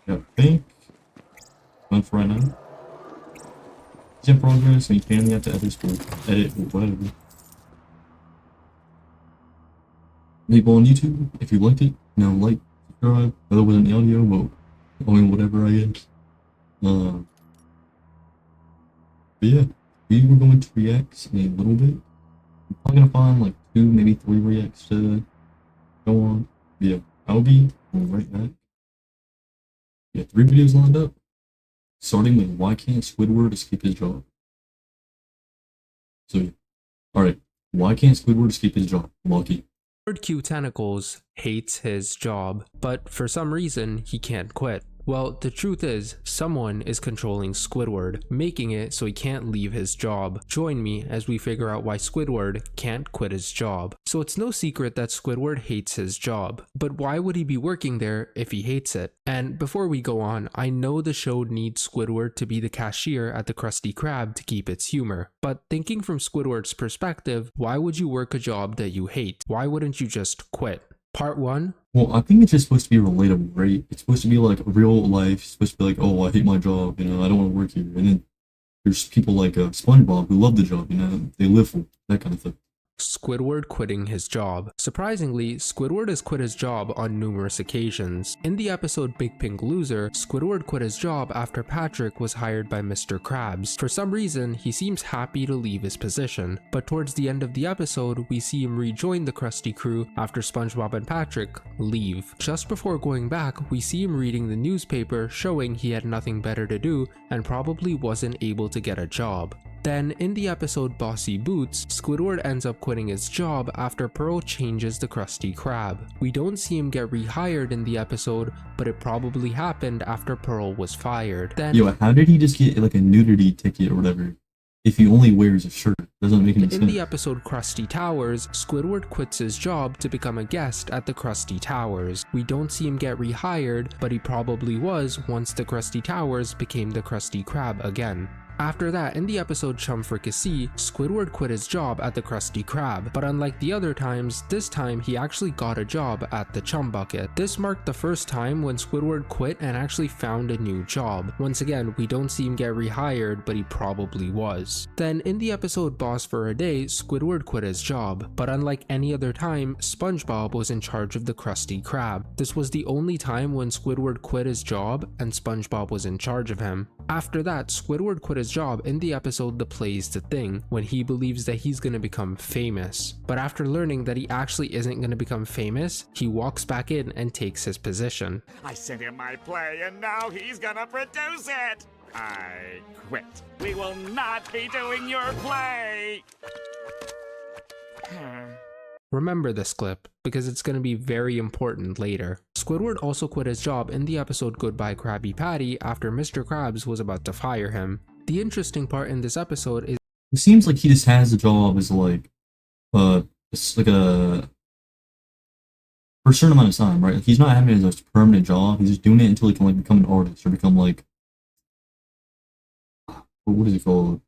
Yeah, I think done for right now. It's in progress, and you can have to edit or whatever. People on YouTube, if you liked it, like, subscribe. That wasn't the audio, but I mean, whatever, I guess. But yeah, we were going to react in a little bit. I'm probably gonna find like 2, maybe 3 reacts to go on. But yeah, I'll be right back. Yeah, 3 videos lined up. Starting with why can't Squidward escape his job? So yeah. Alright, why can't Squidward escape his job? Lucky. Q Tentacles hates his job, but for some reason he can't quit. Well, the truth is, someone is controlling Squidward, making it so he can't leave his job. Join me as we figure out why Squidward can't quit his job. So it's no secret that Squidward hates his job, but why would he be working there if he hates it? And before we go on, I know the show needs Squidward to be the cashier at the Krusty Krab to keep its humor, but thinking from Squidward's perspective, why would you work a job that you hate? Why wouldn't you just quit? Part 1. Well, I think it's just supposed to be relatable, right? It's supposed to be like real life. It's supposed to be like, oh, I hate my job, I don't want to work here. And then there's people like SpongeBob who love the job, they live for it, that kind of thing. Squidward quitting his job. Surprisingly, Squidward has quit his job on numerous occasions. In the episode Big Pink Loser, Squidward quit his job after Patrick was hired by Mr. Krabs. For some reason, he seems happy to leave his position, but towards the end of the episode, we see him rejoin the Krusty crew after SpongeBob and Patrick leave. Just before going back, we see him reading the newspaper showing he had nothing better to do and probably wasn't able to get a job. Then, in the episode Bossy Boots, Squidward ends up quitting his job after Pearl changes the Krusty Krab. We don't see him get rehired in the episode, but it probably happened after Pearl was fired. Then, Yo, how did he just get like a nudity ticket or whatever if he only wears a shirt? Doesn't make any sense. In the episode Krusty Towers, Squidward quits his job to become a guest at the Krusty Towers. We don't see him get rehired, but he probably was once the Krusty Towers became the Krusty Krab again. After that, in the episode Chum Fricassee, Squidward quit his job at the Krusty Krab, but unlike the other times, this time he actually got a job at the Chum Bucket. This marked the first time when Squidward quit and actually found a new job. Once again, we don't see him get rehired, but he probably was. Then, in the episode Boss for a Day, Squidward quit his job, but unlike any other time, SpongeBob was in charge of the Krusty Krab. This was the only time when Squidward quit his job and SpongeBob was in charge of him. After that, Squidward quit his job in the episode The Play's the Thing, when he believes that he's gonna become famous. But after learning that he actually isn't gonna become famous, he walks back in and takes his position. I sent him my play and now he's gonna produce it! I quit. We will not be doing your play! Remember this clip, because it's going to be very important later. Squidward also quit his job in the episode Goodbye Krabby Patty after Mr. Krabs was about to fire him. The interesting part in this episode is it seems like he just has a job as like it's like a for a certain amount of time, right? He's not having it as a permanent job. He's just doing it until he can like become an artist or become like what is it called?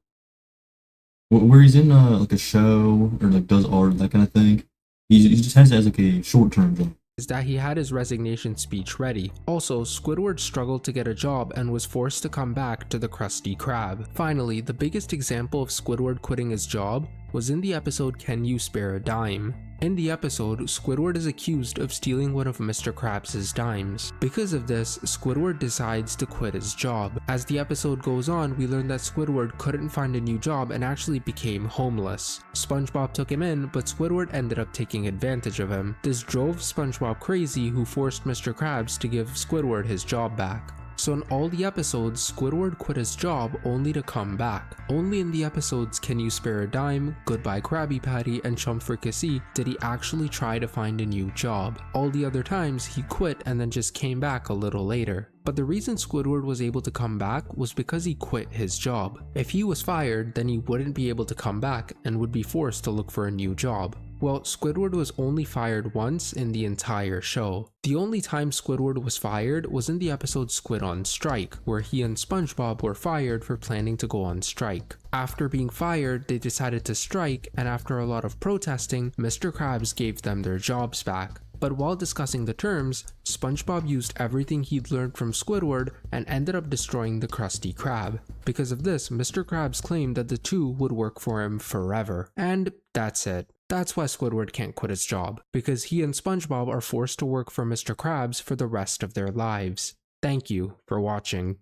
Where he's in like a show or like does art, that kind of thing. He just has it as like a short-term job. Is that he had his resignation speech ready. Also, Squidward struggled to get a job and was forced to come back to the Krusty Krab. Finally, the biggest example of Squidward quitting his job was in the episode Can You Spare a Dime? In the episode, Squidward is accused of stealing one of Mr. Krabs' dimes. Because of this, Squidward decides to quit his job. As the episode goes on, we learn that Squidward couldn't find a new job and actually became homeless. SpongeBob took him in, but Squidward ended up taking advantage of him. This drove SpongeBob crazy, who forced Mr. Krabs to give Squidward his job back. So in all the episodes, Squidward quit his job only to come back. Only in the episodes Can You Spare a Dime, Goodbye Krabby Patty, and Chum Fricassee did he actually try to find a new job. All the other times, he quit and then just came back a little later. But the reason Squidward was able to come back was because he quit his job. If he was fired, then he wouldn't be able to come back and would be forced to look for a new job. Well, Squidward was only fired once in the entire show. The only time Squidward was fired was in the episode Squid on Strike, where he and SpongeBob were fired for planning to go on strike. After being fired, they decided to strike, and after a lot of protesting, Mr. Krabs gave them their jobs back. But while discussing the terms, SpongeBob used everything he'd learned from Squidward and ended up destroying the Krusty Krab. Because of this, Mr. Krabs claimed that the two would work for him forever. And that's it. That's why Squidward can't quit his job, because he and SpongeBob are forced to work for Mr. Krabs for the rest of their lives. Thank you for watching.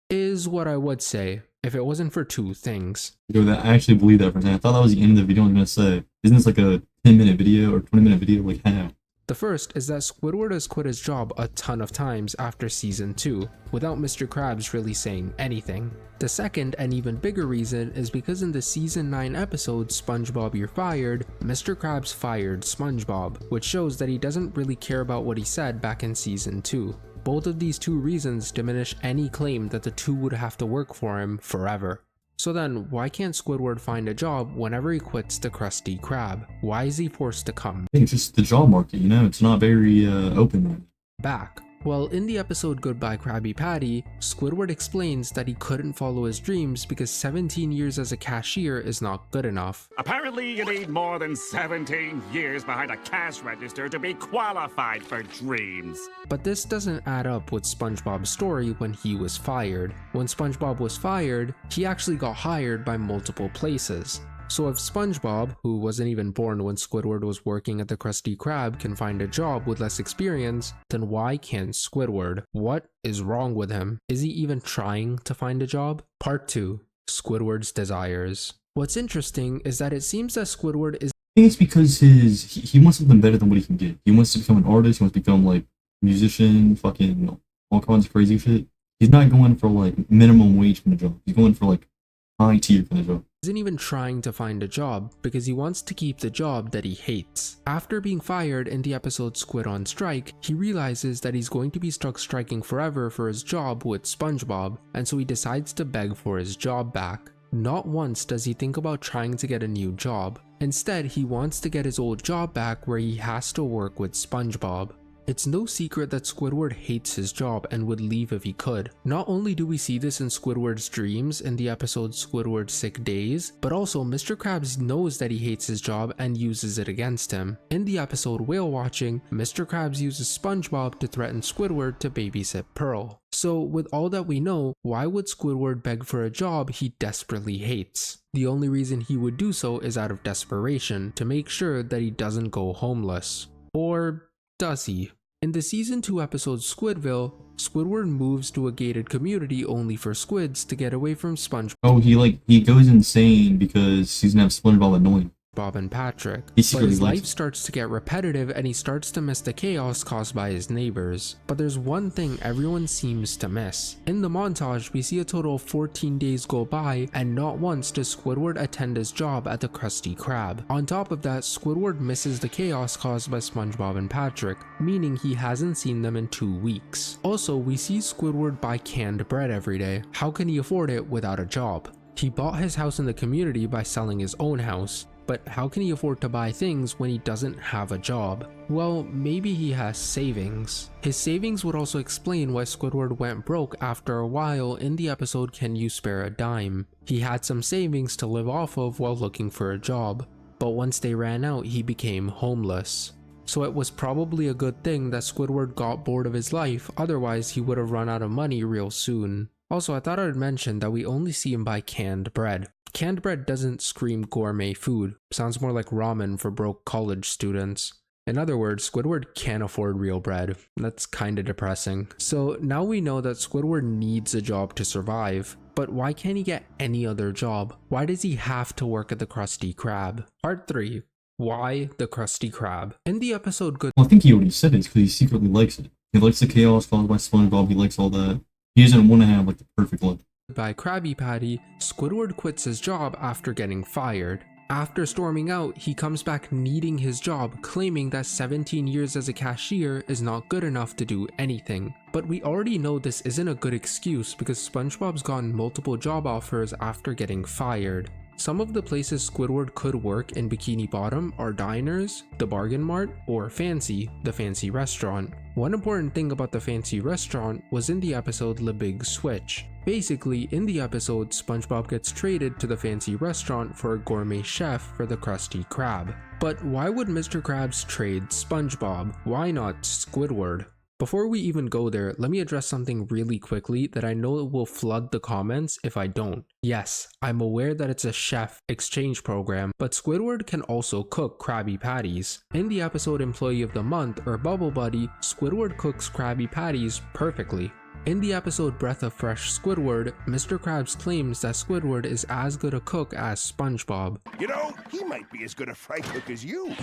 Is what I would say if it wasn't for two things. Yo, I actually believe that for a second. I thought that was the end of the video. I was gonna say, isn't this like a 10-minute video or 20-minute video? Like, how? The first is that Squidward has quit his job a ton of times after season 2, without Mr. Krabs really saying anything. The second and even bigger reason is because in the season 9 episode SpongeBob You're Fired, Mr. Krabs fired SpongeBob, which shows that he doesn't really care about what he said back in season 2. Both of these two reasons diminish any claim that the two would have to work for him forever. So then, why can't Squidward find a job whenever he quits the Krusty Krab? Why is he forced to come I think it's just the job market, you know? It's not very open right now. back? Well, in the episode Goodbye Krabby Patty, Squidward explains that he couldn't follow his dreams because 17 years as a cashier is not good enough. Apparently, you need more than 17 years behind a cash register to be qualified for dreams. But this doesn't add up with SpongeBob's story when he was fired. When SpongeBob was fired, he actually got hired by multiple places. So if SpongeBob, who wasn't even born when Squidward was working at the Krusty Krab, can find a job with less experience, then why can't Squidward? What is wrong with him? Is he even trying to find a job? Part 2. Squidward's Desires. What's interesting is that it seems that Squidward is I think it's because he wants something better than what he can get. He wants to become an artist, he wants to become like musician, fucking all kinds of crazy shit. He's not going for like minimum wage for the job. He's going for like high tier for the job. isn't even trying to find a job because he wants to keep the job that he hates. After being fired in the episode Squid on Strike, he realizes that he's going to be stuck striking forever for his job with SpongeBob, and so he decides to beg for his job back. Not once does he think about trying to get a new job. Instead, he wants to get his old job back where he has to work with SpongeBob. It's no secret that Squidward hates his job and would leave if he could. Not only do we see this in Squidward's dreams in the episode Squidward's Sick Days, but also Mr. Krabs knows that he hates his job and uses it against him. In the episode Whale Watching, Mr. Krabs uses SpongeBob to threaten Squidward to babysit Pearl. So with all that we know, why would Squidward beg for a job he desperately hates? The only reason he would do so is out of desperation, to make sure that he doesn't go homeless. Or does he? In the season 2 episode Squidville, Squidward moves to a gated community only for squids to get away from SpongeBob Oh, he goes insane because he's gonna have SpongeBob annoying. and Patrick. He But secretly his likes life it. starts to get repetitive and he starts to miss the chaos caused by his neighbors. But there's one thing everyone seems to miss. In the montage, we see a total of 14 days go by and not once does Squidward attend his job at the Krusty Krab. On top of that, Squidward misses the chaos caused by SpongeBob and Patrick, meaning he hasn't seen them in 2 weeks. Also, we see Squidward buy canned bread every day. How can he afford it without a job? He bought his house in the community by selling his own house. But how can he afford to buy things when he doesn't have a job? Well, maybe he has savings. His savings would also explain why Squidward went broke after a while in the episode Can You Spare a Dime? He had some savings to live off of while looking for a job, but once they ran out, he became homeless. So it was probably a good thing that Squidward got bored of his life, otherwise he would have run out of money real soon. Also, I thought I'd mention that we only see him buy canned bread. Canned bread doesn't scream gourmet food, sounds more like ramen for broke college students. In other words, Squidward can't afford real bread. That's kinda depressing. So now we know that Squidward needs a job to survive, but why can't he get any other job? Why does he have to work at the Krusty Krab? Part 3. Why the Krusty Krab? In the episode Well, I think he already said it, because he secretly likes it. He likes the chaos caused by SpongeBob, he likes all that. He doesn't want to have like the perfect life. By Krabby Patty, Squidward quits his job after getting fired. After storming out, he comes back needing his job, claiming that 17 years as a cashier is not good enough to do anything. But we already know this isn't a good excuse because SpongeBob's gotten multiple job offers after getting fired. Some of the places Squidward could work in Bikini Bottom are diners, the Bargain Mart, or Fancy, the fancy restaurant. One important thing about the fancy restaurant was in the episode Le Big Switch. Basically, in the episode, SpongeBob gets traded to the fancy restaurant for a gourmet chef for the Krusty Krab. But why would Mr. Krabs trade SpongeBob? Why not Squidward? Before we even go there, let me address something really quickly that I know will flood the comments if I don't. Yes, I'm aware that it's a chef exchange program, but Squidward can also cook Krabby Patties. In the episode Employee of the Month or Bubble Buddy, Squidward cooks Krabby Patties perfectly. In the episode Breath of Fresh Squidward, Mr. Krabs claims that Squidward is as good a cook as SpongeBob. You know, he might be as good a fry cook as you.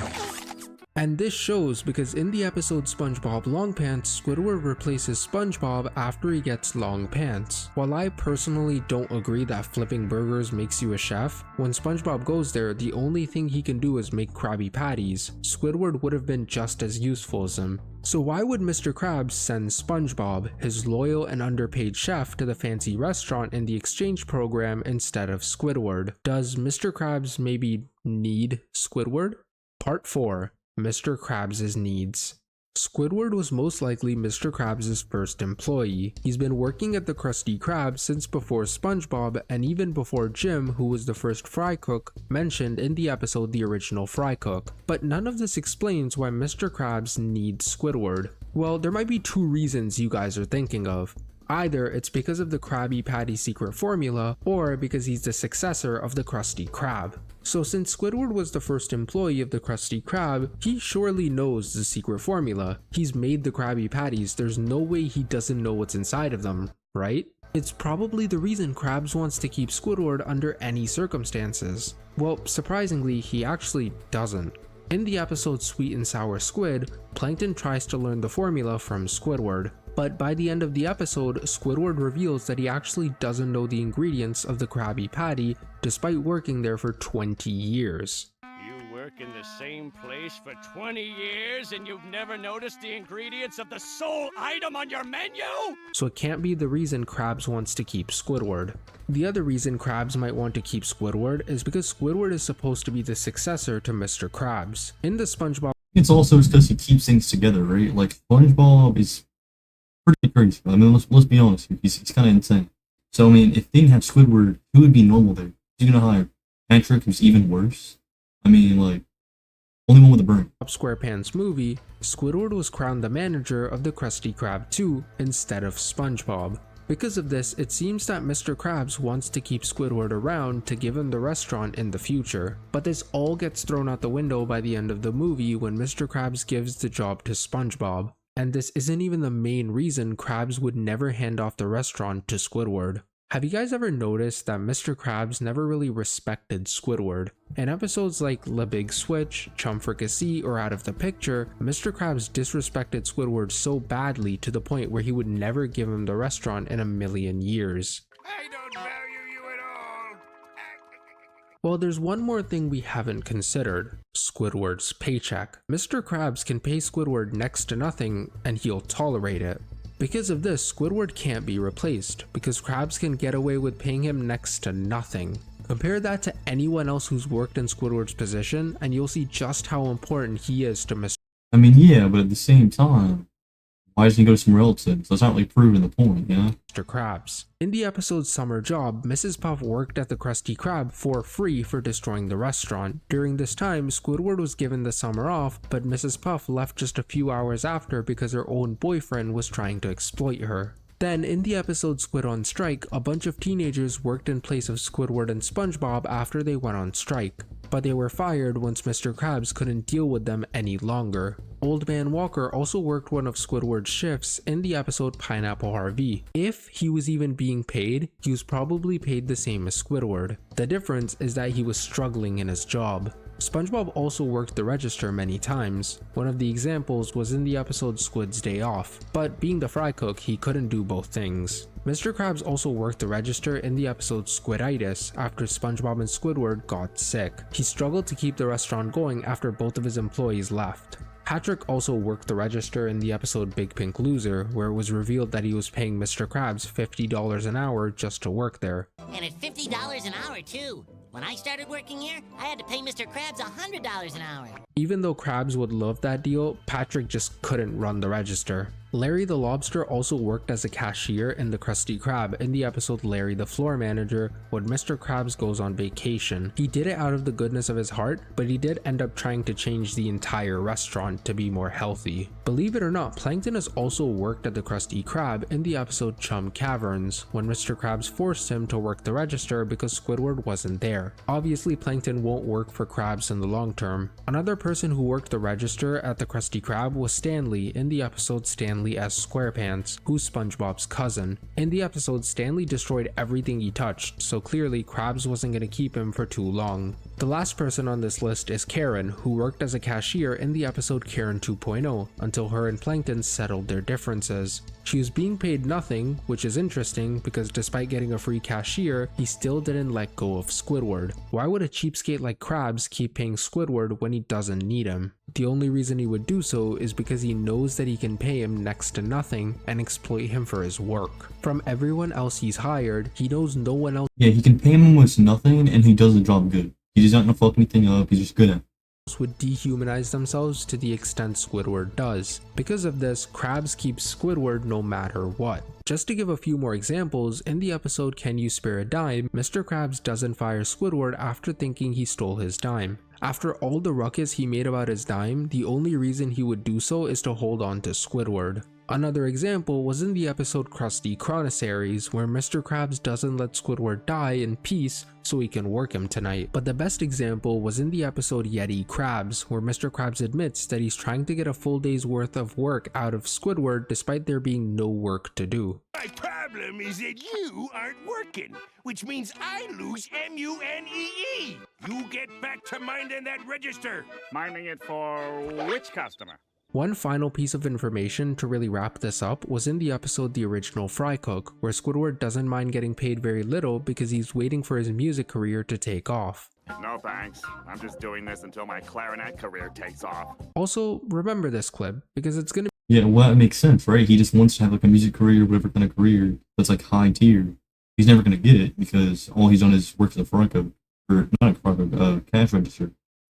And this shows because in the episode SpongeBob Long Pants, Squidward replaces SpongeBob after he gets long pants. While I personally don't agree that flipping burgers makes you a chef, when SpongeBob goes there, the only thing he can do is make Krabby Patties. Squidward would have been just as useful as him. So why would Mr. Krabs send SpongeBob, his loyal and underpaid chef, to the fancy restaurant in the exchange program instead of Squidward? Does Mr. Krabs maybe need Squidward? Part 4. Mr. Krabs' needs. Squidward was most likely Mr. Krabs' first employee. He's been working at the Krusty Krab since before SpongeBob and even before Jim, who was the first fry cook, mentioned in the episode The Original Fry Cook. But none of this explains why Mr. Krabs needs Squidward. Well, there might be two reasons you guys are thinking of. Either it's because of the Krabby Patty secret formula, or because he's the successor of the Krusty Krab. So since Squidward was the first employee of the Krusty Krab, he surely knows the secret formula. He's made the Krabby Patties, there's no way he doesn't know what's inside of them, right? It's probably the reason Krabs wants to keep Squidward under any circumstances. Well, surprisingly, he actually doesn't. In the episode Sweet and Sour Squid, Plankton tries to learn the formula from Squidward. But by the end of the episode, Squidward reveals that he actually doesn't know the ingredients of the Krabby Patty, despite working there for 20 years. You work in the same place for 20 years and you've never noticed the ingredients of the sole item on your menu? So it can't be the reason Krabs wants to keep Squidward. The other reason Krabs might want to keep Squidward is because Squidward is supposed to be the successor to Mr. Krabs. In the SpongeBob, It's also because he keeps things together, right? Like, SpongeBob is pretty crazy. I mean, let's be honest here. He's kind of insane. So, I mean, if they didn't have Squidward, who would be normal there? Who's gonna hire Patrick, who's even worse? I mean, like, only one with a brain. SquarePants movie, Squidward was crowned the manager of the Krusty Krab 2 instead of SpongeBob. Because of this, it seems that Mr. Krabs wants to keep Squidward around to give him the restaurant in the future. But this all gets thrown out the window by the end of the movie when Mr. Krabs gives the job to SpongeBob. And this isn't even the main reason Krabs would never hand off the restaurant to Squidward. Have you guys ever noticed that Mr. Krabs never really respected Squidward? In episodes like Le Big Switch, Chum Fricassee, or Out of the Picture, Mr. Krabs disrespected Squidward so badly to the point where he would never give him the restaurant in a million years. I don't value you at all. Well, there's one more thing we haven't considered. Squidward's paycheck. Mr. Krabs can pay Squidward next to nothing and he'll tolerate it. Because of this, Squidward can't be replaced, because Krabs can get away with paying him next to nothing. Compare that to anyone else who's worked in Squidward's position, and you'll see just how important he is to Mr. I mean, yeah, but at the same time, why doesn't he go somewhere else then? So it's not really proving the point, you know? Krabs. In the episode Summer Job, Mrs. Puff worked at the Krusty Krab for free for destroying the restaurant. During this time, Squidward was given the summer off, but Mrs. Puff left just a few hours after because her own boyfriend was trying to exploit her. Then, in the episode Squid on Strike, a bunch of teenagers worked in place of Squidward and SpongeBob after they went on strike, but they were fired once Mr. Krabs couldn't deal with them any longer. Old Man Walker also worked one of Squidward's shifts in the episode Pineapple Harvey. If he was even being paid, he was probably paid the same as Squidward. The difference is that he was struggling in his job. SpongeBob also worked the register many times. One of the examples was in the episode Squid's Day Off, but being the fry cook, he couldn't do both things. Mr. Krabs also worked the register in the episode Squiditis after SpongeBob and Squidward got sick. He struggled to keep the restaurant going after both of his employees left. Patrick also worked the register in the episode Big Pink Loser, where it was revealed that he was paying Mr. Krabs $50 an hour just to work there. And at $50 an hour, too. When I started working here, I had to pay Mr. Krabs $100 an hour. Even though Krabs would love that deal, Patrick just couldn't run the register. Larry the Lobster also worked as a cashier in the Krusty Krab in the episode Larry the Floor Manager when Mr. Krabs goes on vacation. He did it out of the goodness of his heart, but he did end up trying to change the entire restaurant to be more healthy. Believe it or not, Plankton has also worked at the Krusty Krab in the episode Chum Caverns when Mr. Krabs forced him to work the register because Squidward wasn't there. Obviously, Plankton won't work for Krabs in the long term. Another person who worked the register at the Krusty Krab was Stanley in the episode Stanley S. SquarePants, who's SpongeBob's cousin. In the episode, Stanley destroyed everything he touched, so clearly Krabs wasn't going to keep him for too long. The last person on this list is Karen, who worked as a cashier in the episode Karen 2.0 until her and Plankton settled their differences. She was being paid nothing, which is interesting because despite getting a free cashier, he still didn't let go of Squidward. Why would a cheapskate like Krabs keep paying Squidward when he doesn't need him? The only reason he would do so is because he knows that he can pay him next to nothing and exploit him for his work. From everyone else he's hired, he knows no one else Yeah, he can pay him almost nothing and he does the job good. He doesn't gonna fuck anything up, he's just good at it. would dehumanize themselves to the extent Squidward does. Because of this, Krabs keeps Squidward no matter what. Just to give a few more examples, in the episode Can You Spare a Dime, Mr. Krabs doesn't fire Squidward after thinking he stole his dime. After all the ruckus he made about his dime, the only reason he would do so is to hold on to Squidward. Another example was in the episode Krusty Chronissaries, where Mr. Krabs doesn't let Squidward die in peace so he can work him tonight. But the best example was in the episode Yeti Krabs, where Mr. Krabs admits that he's trying to get a full day's worth of work out of Squidward despite there being no work to do. My problem is that you aren't working, which means I lose MUNEE. You get back to minding that register. Minding it for which customer? One final piece of information to really wrap this up was in the episode The Original Fry Cook, where Squidward doesn't mind getting paid very little because he's waiting for his music career to take off. No thanks. I'm just doing this until my clarinet career takes off. Also, remember this clip, because it's gonna Yeah, well, it makes sense, right? He just wants to have like a music career, whatever kind of career that's like high tier. He's never gonna get it because all he's done is work for the front cook, or not a front cook, cash register.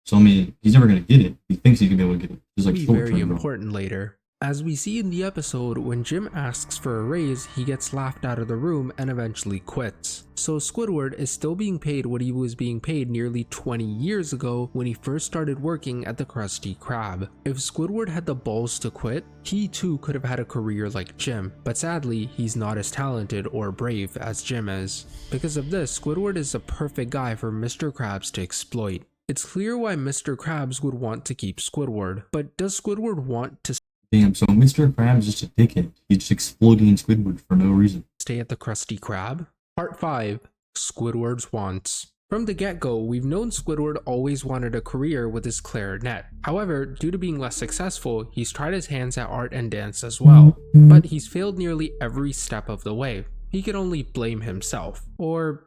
So I mean, he's never gonna get it. He thinks he's gonna be able to get it. It's like be very important later. As we see in the episode, when Jim asks for a raise, he gets laughed out of the room and eventually quits. So Squidward is still being paid what he was being paid nearly 20 years ago when he first started working at the Krusty Krab. If Squidward had the balls to quit, he too could have had a career like Jim, but sadly, he's not as talented or brave as Jim is. Because of this, Squidward is a perfect guy for Mr. Krabs to exploit. It's clear why Mr. Krabs would want to keep Squidward, but does Squidward want to Damn, so Mr. Krabs is just a dickhead. He's just exploiting Squidward for no reason. stay at the Krusty Krab? Part 5. Squidward's Wants. From the get-go, we've known Squidward always wanted a career with his clarinet. However, due to being less successful, he's tried his hands at art and dance as well, but he's failed nearly every step of the way. He can only blame himself. Or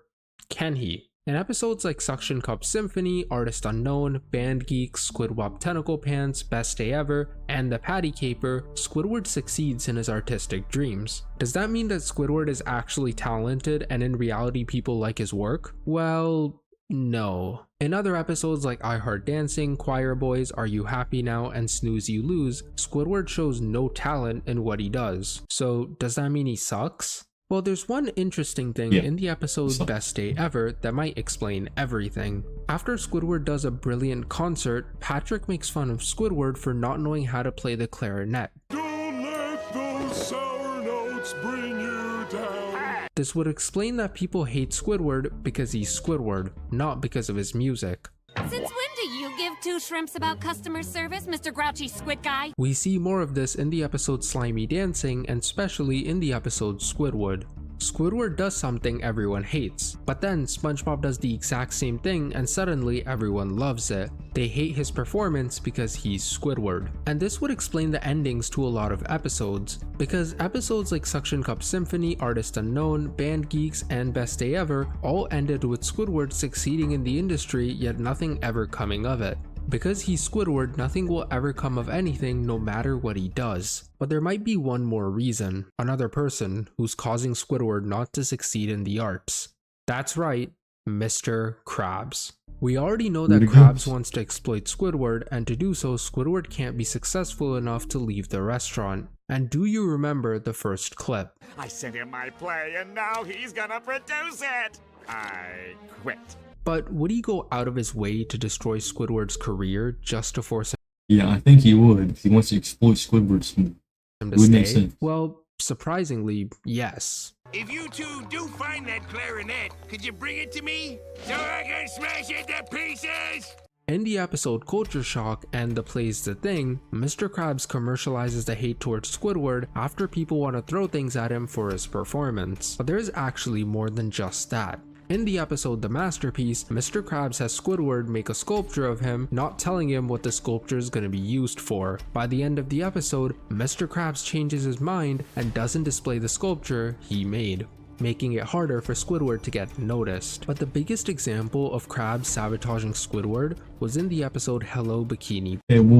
can he? In episodes like Suction Cup Symphony, Artist Unknown, Band Geeks, Squidwap Tentacle Pants, Best Day Ever, and The Patty Caper, Squidward succeeds in his artistic dreams. Does that mean that Squidward is actually talented and in reality people like his work? Well, no. In other episodes like I Heart Dancing, Choir Boys, Are You Happy Now, and Snooze You Lose, Squidward shows no talent in what he does. So does that mean he sucks? Well, there's one interesting thing in the episode Best Day Ever that might explain everything. After Squidward does a brilliant concert, Patrick makes fun of Squidward for not knowing how to play the clarinet. Don't let those sour notes bring you down. This would explain that people hate Squidward because he's Squidward, not because of his music. Since when do you give two shrimps about customer service, Mr. Grouchy Squid Guy? We see more of this in the episode Slimy Dancing and especially in the episode Squidward. Squidward does something everyone hates, but then SpongeBob does the exact same thing and suddenly everyone loves it. They hate his performance because he's Squidward. And this would explain the endings to a lot of episodes, because episodes like Suction Cup Symphony, Artist Unknown, Band Geeks, and Best Day Ever all ended with Squidward succeeding in the industry yet nothing ever coming of it. Because he's Squidward, nothing will ever come of anything no matter what he does. But there might be one more reason. Another person who's causing Squidward not to succeed in the arts. That's right, Mr. Krabs. We already know Here that it Krabs goes. wants to exploit Squidward, and to do so, Squidward can't be successful enough to leave the restaurant. And do you remember the first clip? I sent him my play and now he's gonna produce it. I quit. But would he go out of his way to destroy Squidward's career just to force Yeah, I think he would, because he wants to exploit Squidward's. him to It would make stay? sense. Well, surprisingly, yes. If you two do find that clarinet, could you bring it to me so I can smash it to pieces? In the episode Culture Shock and The Play's the Thing, Mr. Krabs commercializes the hate towards Squidward after people want to throw things at him for his performance. But there's actually more than just that. In the episode The Masterpiece, Mr. Krabs has Squidward make a sculpture of him, not telling him what the sculpture is going to be used for. By the end of the episode, Mr. Krabs changes his mind and doesn't display the sculpture he made, making it harder for Squidward to get noticed. But the biggest example of Krabs sabotaging Squidward was in the episode Hello Bikini Okay, well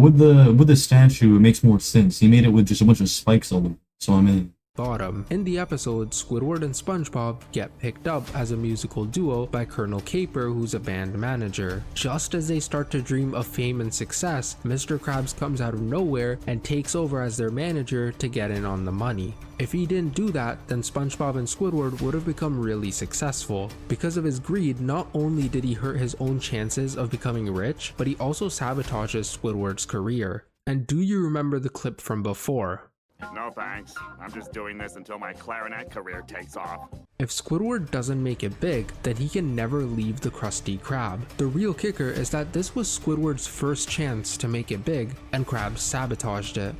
with the statue, it makes more sense. He made it with just a bunch of spikes on it, so I'm in. Bottom. In the episode, Squidward and SpongeBob get picked up as a musical duo by Colonel Caper, who's a band manager. Just as they start to dream of fame and success, Mr. Krabs comes out of nowhere and takes over as their manager to get in on the money. If he didn't do that, then SpongeBob and Squidward would have become really successful. Because of his greed, not only did he hurt his own chances of becoming rich, but he also sabotages Squidward's career. And do you remember the clip from before? No thanks. I'm just doing this until my clarinet career takes off. If Squidward doesn't make it big, then he can never leave the Krusty Krab. The real kicker is that this was Squidward's first chance to make it big, and Krabs sabotaged it.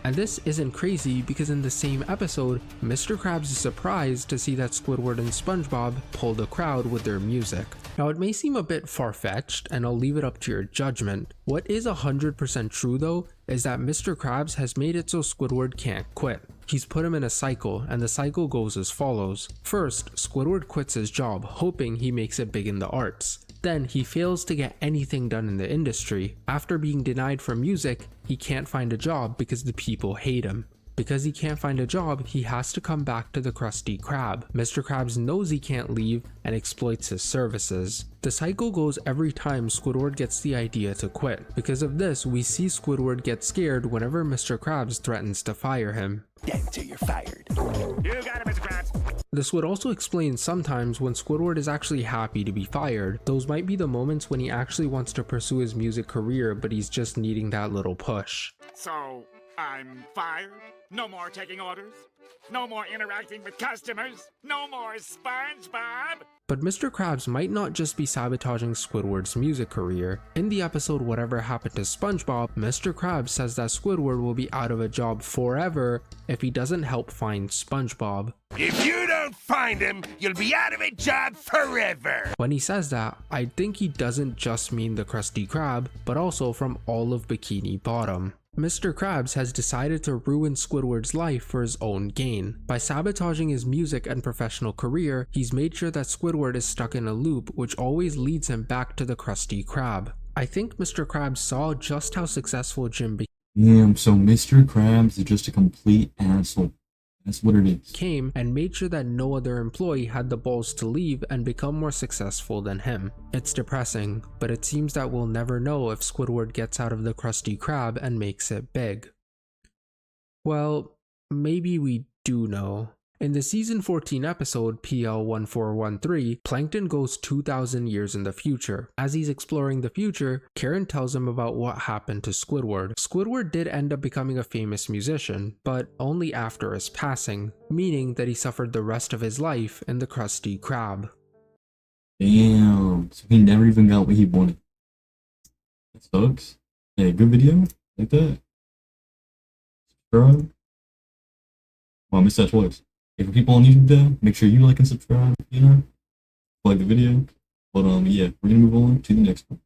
And this isn't crazy because in the same episode, Mr. Krabs is surprised to see that Squidward and SpongeBob pulled a crowd with their music. Now it may seem a bit far-fetched, and I'll leave it up to your judgment. What is 100% true though, is that Mr. Krabs has made it so Squidward can't quit. He's put him in a cycle, and the cycle goes as follows. First, Squidward quits his job, hoping he makes it big in the arts. Then he fails to get anything done in the industry. After being denied from music, he can't find a job because the people hate him. Because he can't find a job, he has to come back to the Krusty Krab. Mr. Krabs knows he can't leave and exploits his services. The cycle goes every time Squidward gets the idea to quit. Because of this, we see Squidward get scared whenever Mr. Krabs threatens to fire him. Dead till you're fired. You got it, Mr. Krabs. This would also explain sometimes when Squidward is actually happy to be fired. Those might be the moments when he actually wants to pursue his music career, but he's just needing that little push. So, I'm fired? No more taking orders? No more interacting with customers? No more SpongeBob? But Mr. Krabs might not just be sabotaging Squidward's music career. In the episode Whatever Happened to SpongeBob, Mr. Krabs says that Squidward will be out of a job forever if he doesn't help find SpongeBob. If you don't find him, you'll be out of a job forever. When he says that, I think he doesn't just mean the Krusty Krab, but also from all of Bikini Bottom. Mr. Krabs has decided to ruin Squidward's life for his own gain. By sabotaging his music and professional career, he's made sure that Squidward is stuck in a loop which always leads him back to the Krusty Krab. I think Mr. Krabs saw just how successful Jim Damn, so Mr. Krabs is just a complete asshole. That's what it is. became and made sure that no other employee had the balls to leave and become more successful than him. It's depressing, but it seems that we'll never know if Squidward gets out of the Krusty Krab and makes it big. Well, maybe we do know. In the season 14 episode PL1413, Plankton goes 2,000 years in the future. As he's exploring the future, Karen tells him about what happened to Squidward. Squidward did end up becoming a famous musician, but only after his passing, meaning that he suffered the rest of his life in the Krusty Krab. Damn, so he never even got what he wanted. That sucks. Yeah, good video, like that. Subscribe. Well, I missed that twice. If people on YouTube though, make sure you like and subscribe, you know, like the video. But yeah, we're gonna move on to the next one.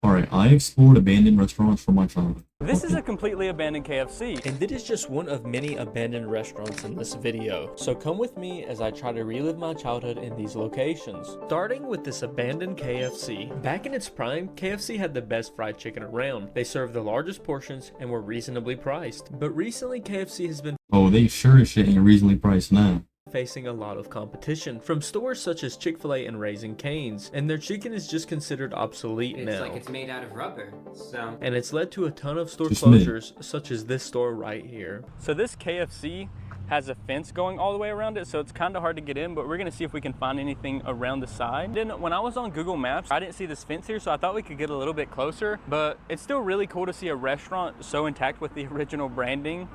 Alright, I explored abandoned restaurants from my childhood. This is a completely abandoned KFC. And this is just one of many abandoned restaurants in this video. So come with me as I try to relive my childhood in these locations. Starting with this abandoned KFC. Back in its prime, KFC had the best fried chicken around. They served the largest portions and were reasonably priced. But recently KFC has been Oh, they sure as shit ain't reasonably priced now. facing a lot of competition from stores such as Chick-fil-A and Raising Cane's, and their chicken is just considered obsolete now. It's like it's made out of rubber, so... And it's led to a ton of store closures, such as this store right here. So this KFC has a fence going all the way around it, so it's kind of hard to get in, but we're gonna see if we can find anything around the side. Then when I was on Google Maps, I didn't see this fence here, so I thought we could get a little bit closer, but it's still really cool to see a restaurant so intact with the original branding,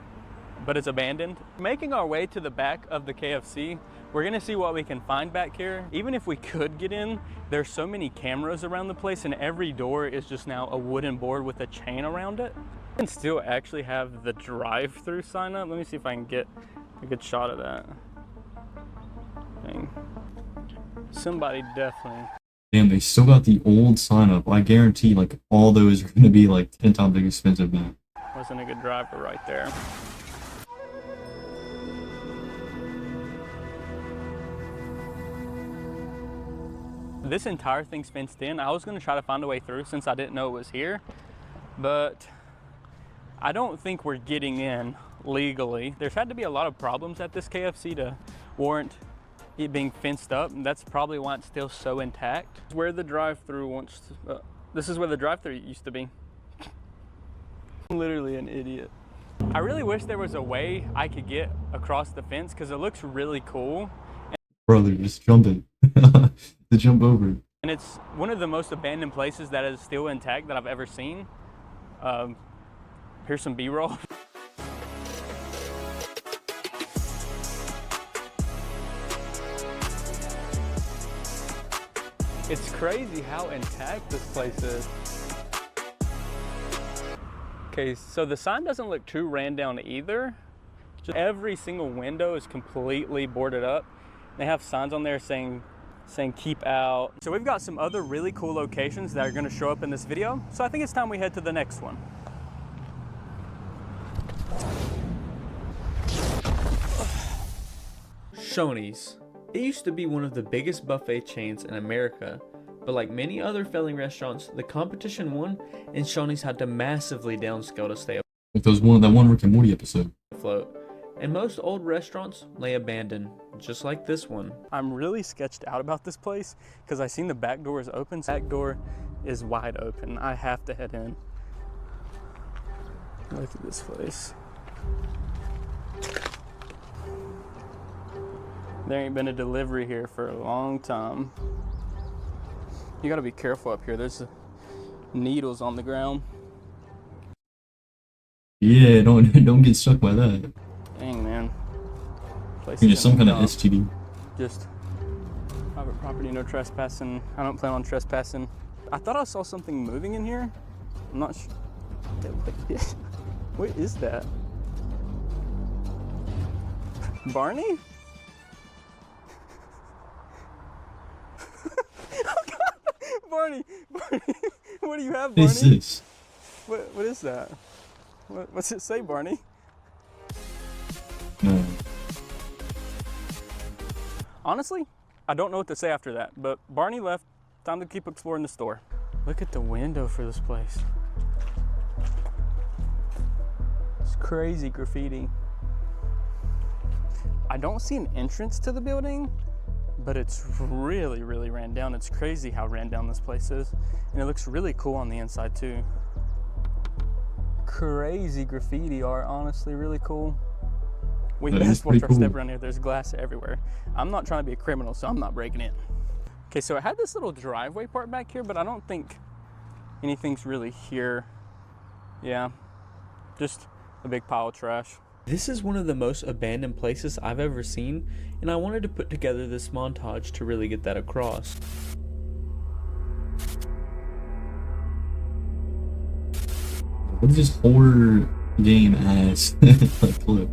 but it's abandoned. Making our way to the back of the KFC, we're gonna see what we can find back here. Even if we could get in, there's so many cameras around the place, and every door is just now a wooden board with a chain around it. We can still actually have the drive-through sign up. Let me see if I can get a good shot of that. Dang. Somebody definitely. Damn, they still got the old sign up. I guarantee like all those are gonna be like 10 times expensive now. Wasn't a good driver right there. This entire thing's fenced in. I was gonna try to find a way through since I didn't know it was here, but I don't think we're getting in legally. There's had to be a lot of problems at this KFC to warrant it being fenced up, and that's probably why it's still so intact. Where the drive-through wants to, this is where the drive-through used to be. Literally an idiot. I really wish there was a way I could get across the fence because it looks really cool. Brother, just jump it. To jump over. And it's one of the most abandoned places that is still intact that I've ever seen. Here's some B-roll. It's crazy how intact this place is. Okay, so the sign doesn't look too ran down either. Just every single window is completely boarded up. They have signs on there saying keep out. So we've got some other really cool locations that are gonna show up in this video. So I think it's time we head to the next one. Shoney's. It used to be one of the biggest buffet chains in America, but like many other failing restaurants, the competition won, and Shoney's had to massively downscale to stay Like that one Rick and Morty episode. afloat. And most old restaurants lay abandoned, just like this one. I'm really sketched out about this place because I seen the back door is open. Back door is wide open. I have to head in. Look at this place. There ain't been a delivery here for a long time. You gotta be careful up here. There's needles on the ground. Yeah, don't get stuck by that. Dang, man. Place You're is just some kind of dump. STD. Just private property, no trespassing. I don't plan on trespassing. I thought I saw something moving in here. I'm not sure. What is that? Barney? Oh God! Barney! What do you have, Barney? What is this? What is that? What's it say, Barney? No. Honestly, I don't know what to say after that, but Barney left. Time to keep exploring the store. Look at the window for this place. It's crazy graffiti. I don't see an entrance to the building, but it's really, really ran down. It's crazy how ran down this place is. And it looks really cool on the inside too. Crazy graffiti art, honestly, really cool. We best watch our step around here. There's glass everywhere. I'm not trying to be a criminal, so I'm not breaking in. Okay, so I had this little driveway part back here, but I don't think anything's really here. Yeah, just a big pile of trash. This is one of the most abandoned places I've ever seen, and I wanted to put together this montage to really get that across. What is this horror game as like clip?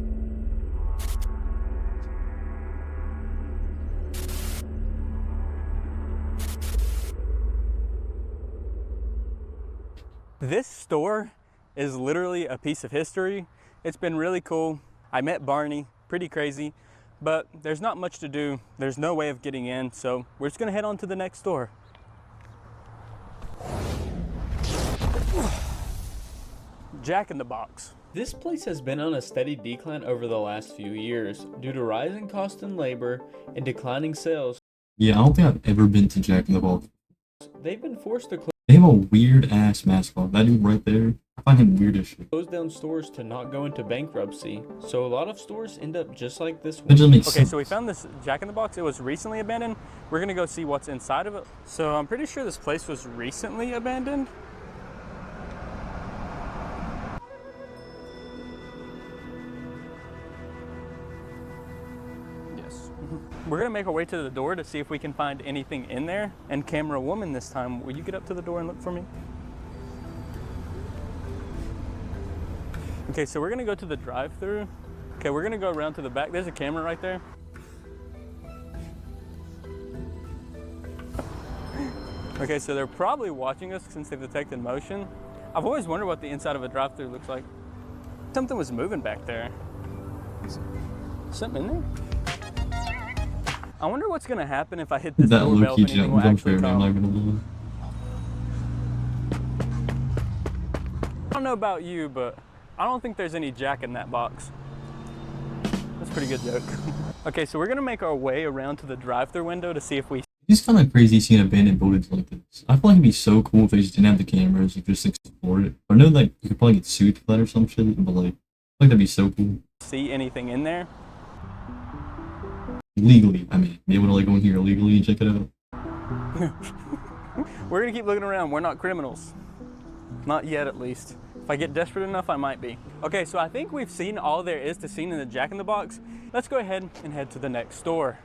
This store is literally a piece of history. It's been really cool. I met Barney, pretty crazy, but there's not much to do. There's no way of getting in, so we're just gonna head on to the next door. Jack in the Box. This place has been on a steady decline over the last few years due to rising costs in labor and declining sales. Yeah, I don't think I've ever been to Jack in the Box. They've been forced to They have a weird ass mascot. That dude right there, I find him weird as shit. close down stores to not go into bankruptcy. So a lot of stores end up just like this That one. just makes Okay, sense. so we found this Jack in the Box. It was recently abandoned. We're gonna go see what's inside of it. So I'm pretty sure this place was recently abandoned. Yes. We're gonna make our way to the door to see if we can find anything in there. And camera woman this time, will you get up to the door and look for me? Okay, so we're gonna go to the drive-thru. Okay, we're gonna go around to the back. There's a camera right there. Okay, so they're probably watching us since they've detected motion. I've always wondered what the inside of a drive-thru looks like. Something was moving back there. Something in there? I wonder what's gonna happen if I hit this That doorbell, low-key if anything will jump actually fair, I'm not come. gonna lie. I don't know about you, but I don't think there's any Jack in that box. That's a pretty good joke. Okay, so we're gonna make our way around to the drive-thru window to see if we It's kind of crazy seeing abandoned buildings like this. I feel like it'd be so cool if they just didn't have the cameras, you could just explore it. I know like you could probably get sued for that or some shit, but like, I feel like that'd be so cool. see anything in there. Legally, I mean, be able to like go in here illegally and check it out. We're gonna keep looking around. We're not criminals. Not yet, at least. If I get desperate enough, I might be. Okay, so I think we've seen all there is to see in the Jack in the Box. Let's go ahead and head to the next store.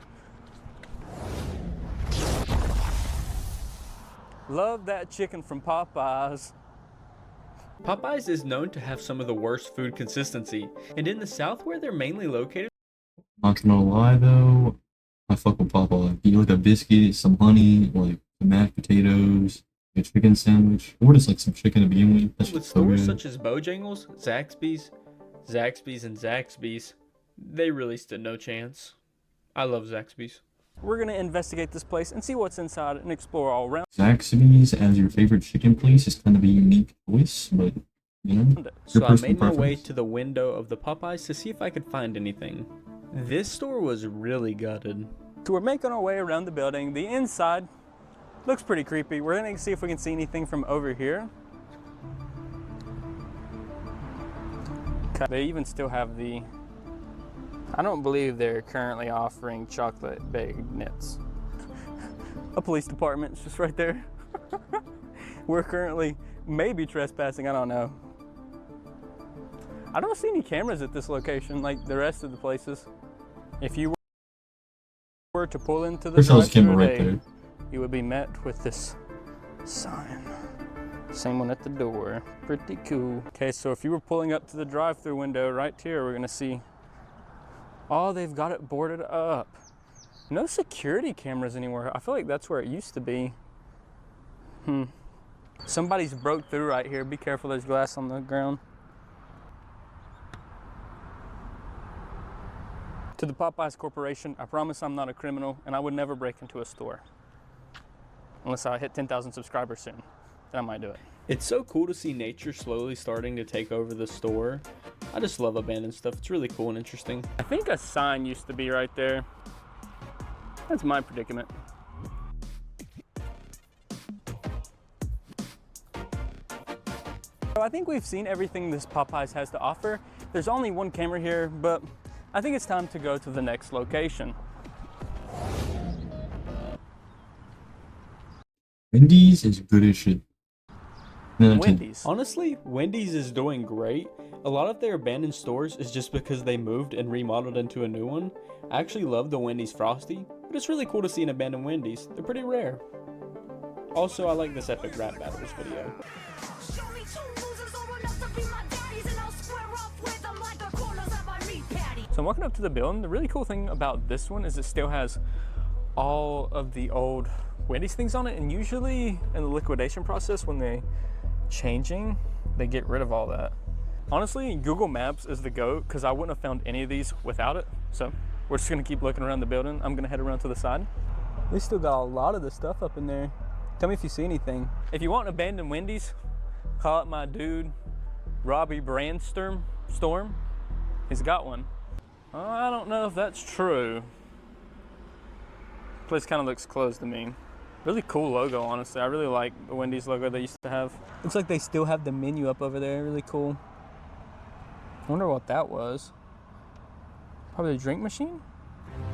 Love that chicken from Popeyes. Popeyes is known to have some of the worst food consistency, and in the South where they're mainly located, Not gonna lie though, I fuck with Popeye. You like a biscuit, some honey, like some mashed potatoes, a chicken sandwich, or just like some chicken to begin with. That's with just so stores good. such as Bojangles, Zaxby's, and Zaxby's, they really stood no chance. I love Zaxby's. We're gonna investigate this place and see what's inside and explore all around. Zaxby's as your favorite chicken place is kind of a unique choice, but you know, So your I personal made my way preference. to the window of the Popeyes to see if I could find anything. This store was really gutted. So we're making our way around the building. The inside looks pretty creepy. We're gonna see if we can see anything from over here. Okay. They even still have the, I don't believe they're currently offering chocolate baked knits. A police department's just right there. We're currently maybe trespassing, I don't know. I don't see any cameras at this location like the rest of the places. If you were to pull into the There's a drive-thru camera right today, there. you would be met with this sign. Same one at the door. Pretty cool. Okay, so if you were pulling up to the drive-thru window right here, we're gonna see, oh, they've got it boarded up. No security cameras anywhere. I feel like that's where it used to be. Somebody's broke through right here. Be careful, there's glass on the ground. To the Popeyes Corporation, I promise I'm not a criminal and I would never break into a store. Unless I hit 10,000 subscribers soon. Then I might do it. It's so cool to see nature slowly starting to take over the store. I just love abandoned stuff. It's really cool and interesting. I think a sign used to be right there. That's my predicament. So I think we've seen everything this Popeyes has to offer. There's only one camera here, but I think it's time to go to the next location. Wendy's is good as shit. Wendy's. Honestly, Wendy's is doing great. A lot of their abandoned stores is just because they moved and remodeled into a new one. I actually love the Wendy's Frosty, but it's really cool to see an abandoned Wendy's. They're pretty rare. Also, I like this epic rap battles video. So I'm walking up to the building. The really cool thing about this one is it still has all of the old Wendy's things on it, and usually in the liquidation process when they changing, they get rid of all that. Honestly, Google Maps is the GOAT because I wouldn't have found any of these without it. So we're just gonna keep looking around the building. I'm gonna head around to the side. They still got a lot of the stuff up in there. Tell me if you see anything. If you want an abandoned Wendy's, call up my dude, Robbie Brandstrom. storm. He's got one. I don't know if that's true. Place kind of looks closed to me. Really cool logo, honestly. I really like the Wendy's logo they used to have. Looks like they still have the menu up over there. Really cool. I wonder what that was. Probably a drink machine?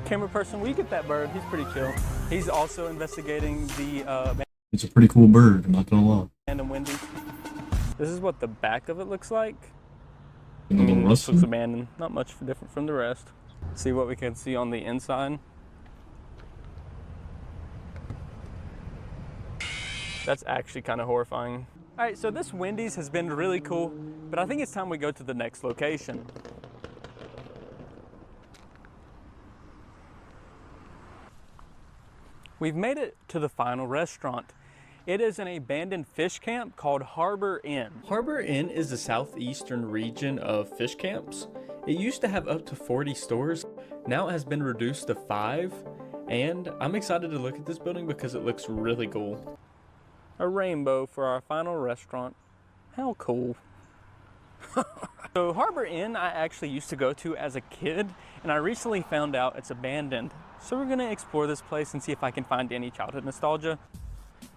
Camera person, will you get that bird? He's pretty chill. He's also investigating the It's a pretty cool bird, I'm not gonna lie. abandoned Wendy's. This is what the back of it looks like. I You know, mean, this rusty? looks abandoned. Not much different from the rest. See what we can see on the inside. That's actually kind of horrifying. All right, so this Wendy's has been really cool, but I think it's time we go to the next location. We've made it to the final restaurant. It is an abandoned fish camp called Harbor Inn. Harbor Inn is the southeastern region of fish camps. It used to have up to 40 stores. Now it has been reduced to 5, and I'm excited to look at this building because it looks really cool. A rainbow for our final restaurant. How cool. So Harbor Inn I actually used to go to as a kid, and I recently found out it's abandoned. So we're gonna explore this place and see if I can find any childhood nostalgia.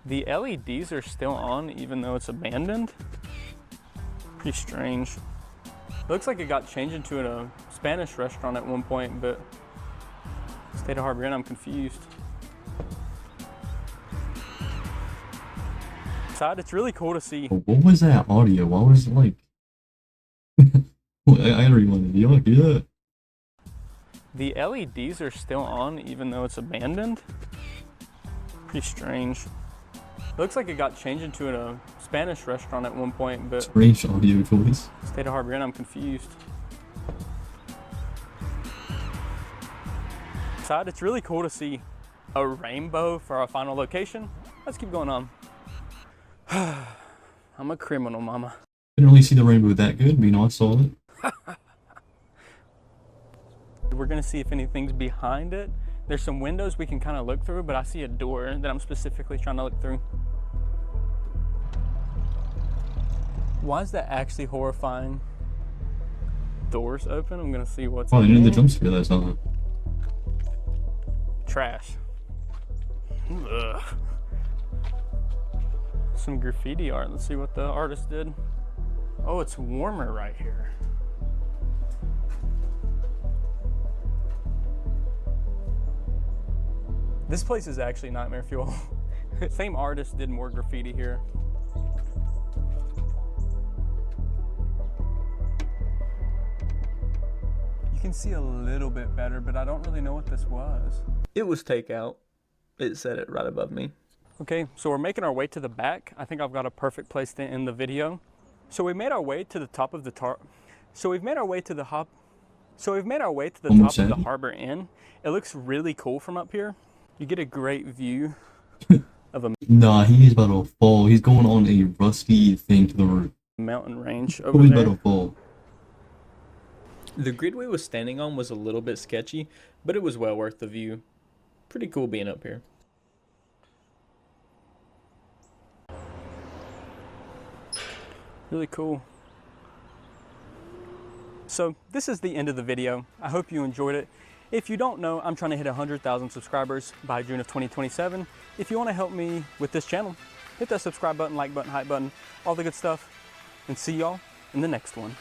The LEDs are still on even though it's abandoned. Pretty strange. Looks like it got changed into a Spanish restaurant at one point, but State of Harbor Inn, I'm confused. It's really cool to see. What was that audio? Why was it like... I gotta rewind it. You like hear that? The LEDs are still on even though it's abandoned. Pretty strange. Looks like it got changed into a Spanish restaurant at one point, but Strange audio choice. State of Harbor Inn, I'm confused. It's really cool to see a rainbow for our final location. Let's keep going on. I'm a criminal, mama. Didn't really see the rainbow that good, but you know, I saw it. We're gonna see if anything's behind it. There's some windows we can kind of look through, but I see a door that I'm specifically trying to look through. Why is that actually horrifying? Doors open, I'm gonna see what's Oh, in they did the there. jump scare that time. Trash. Ugh. Some graffiti art. Let's see what the artist did. Oh, it's warmer right here. This place is actually nightmare fuel. Same artist did more graffiti here. You can see a little bit better, but I don't really know what this was. It was takeout. It said it right above me. Okay, so we're making our way to the back. I think I've got a perfect place to end the video. So we made our way to the top of the top of the Harbor Inn. It looks really cool from up here. You get a great view of a Nah, he's about to fall. He's going on a rusty thing to the roof. mountain range Oh, over he's there. about to fall. The grid we was standing on was a little bit sketchy, but it was well worth the view. Pretty cool being up here. Really cool. So this is the end of the video. I hope you enjoyed it. If you don't know, I'm trying to hit 100,000 subscribers by June of 2027. If you want to help me with this channel, hit that subscribe button, like button, hype button, all the good stuff, and see y'all in the next one.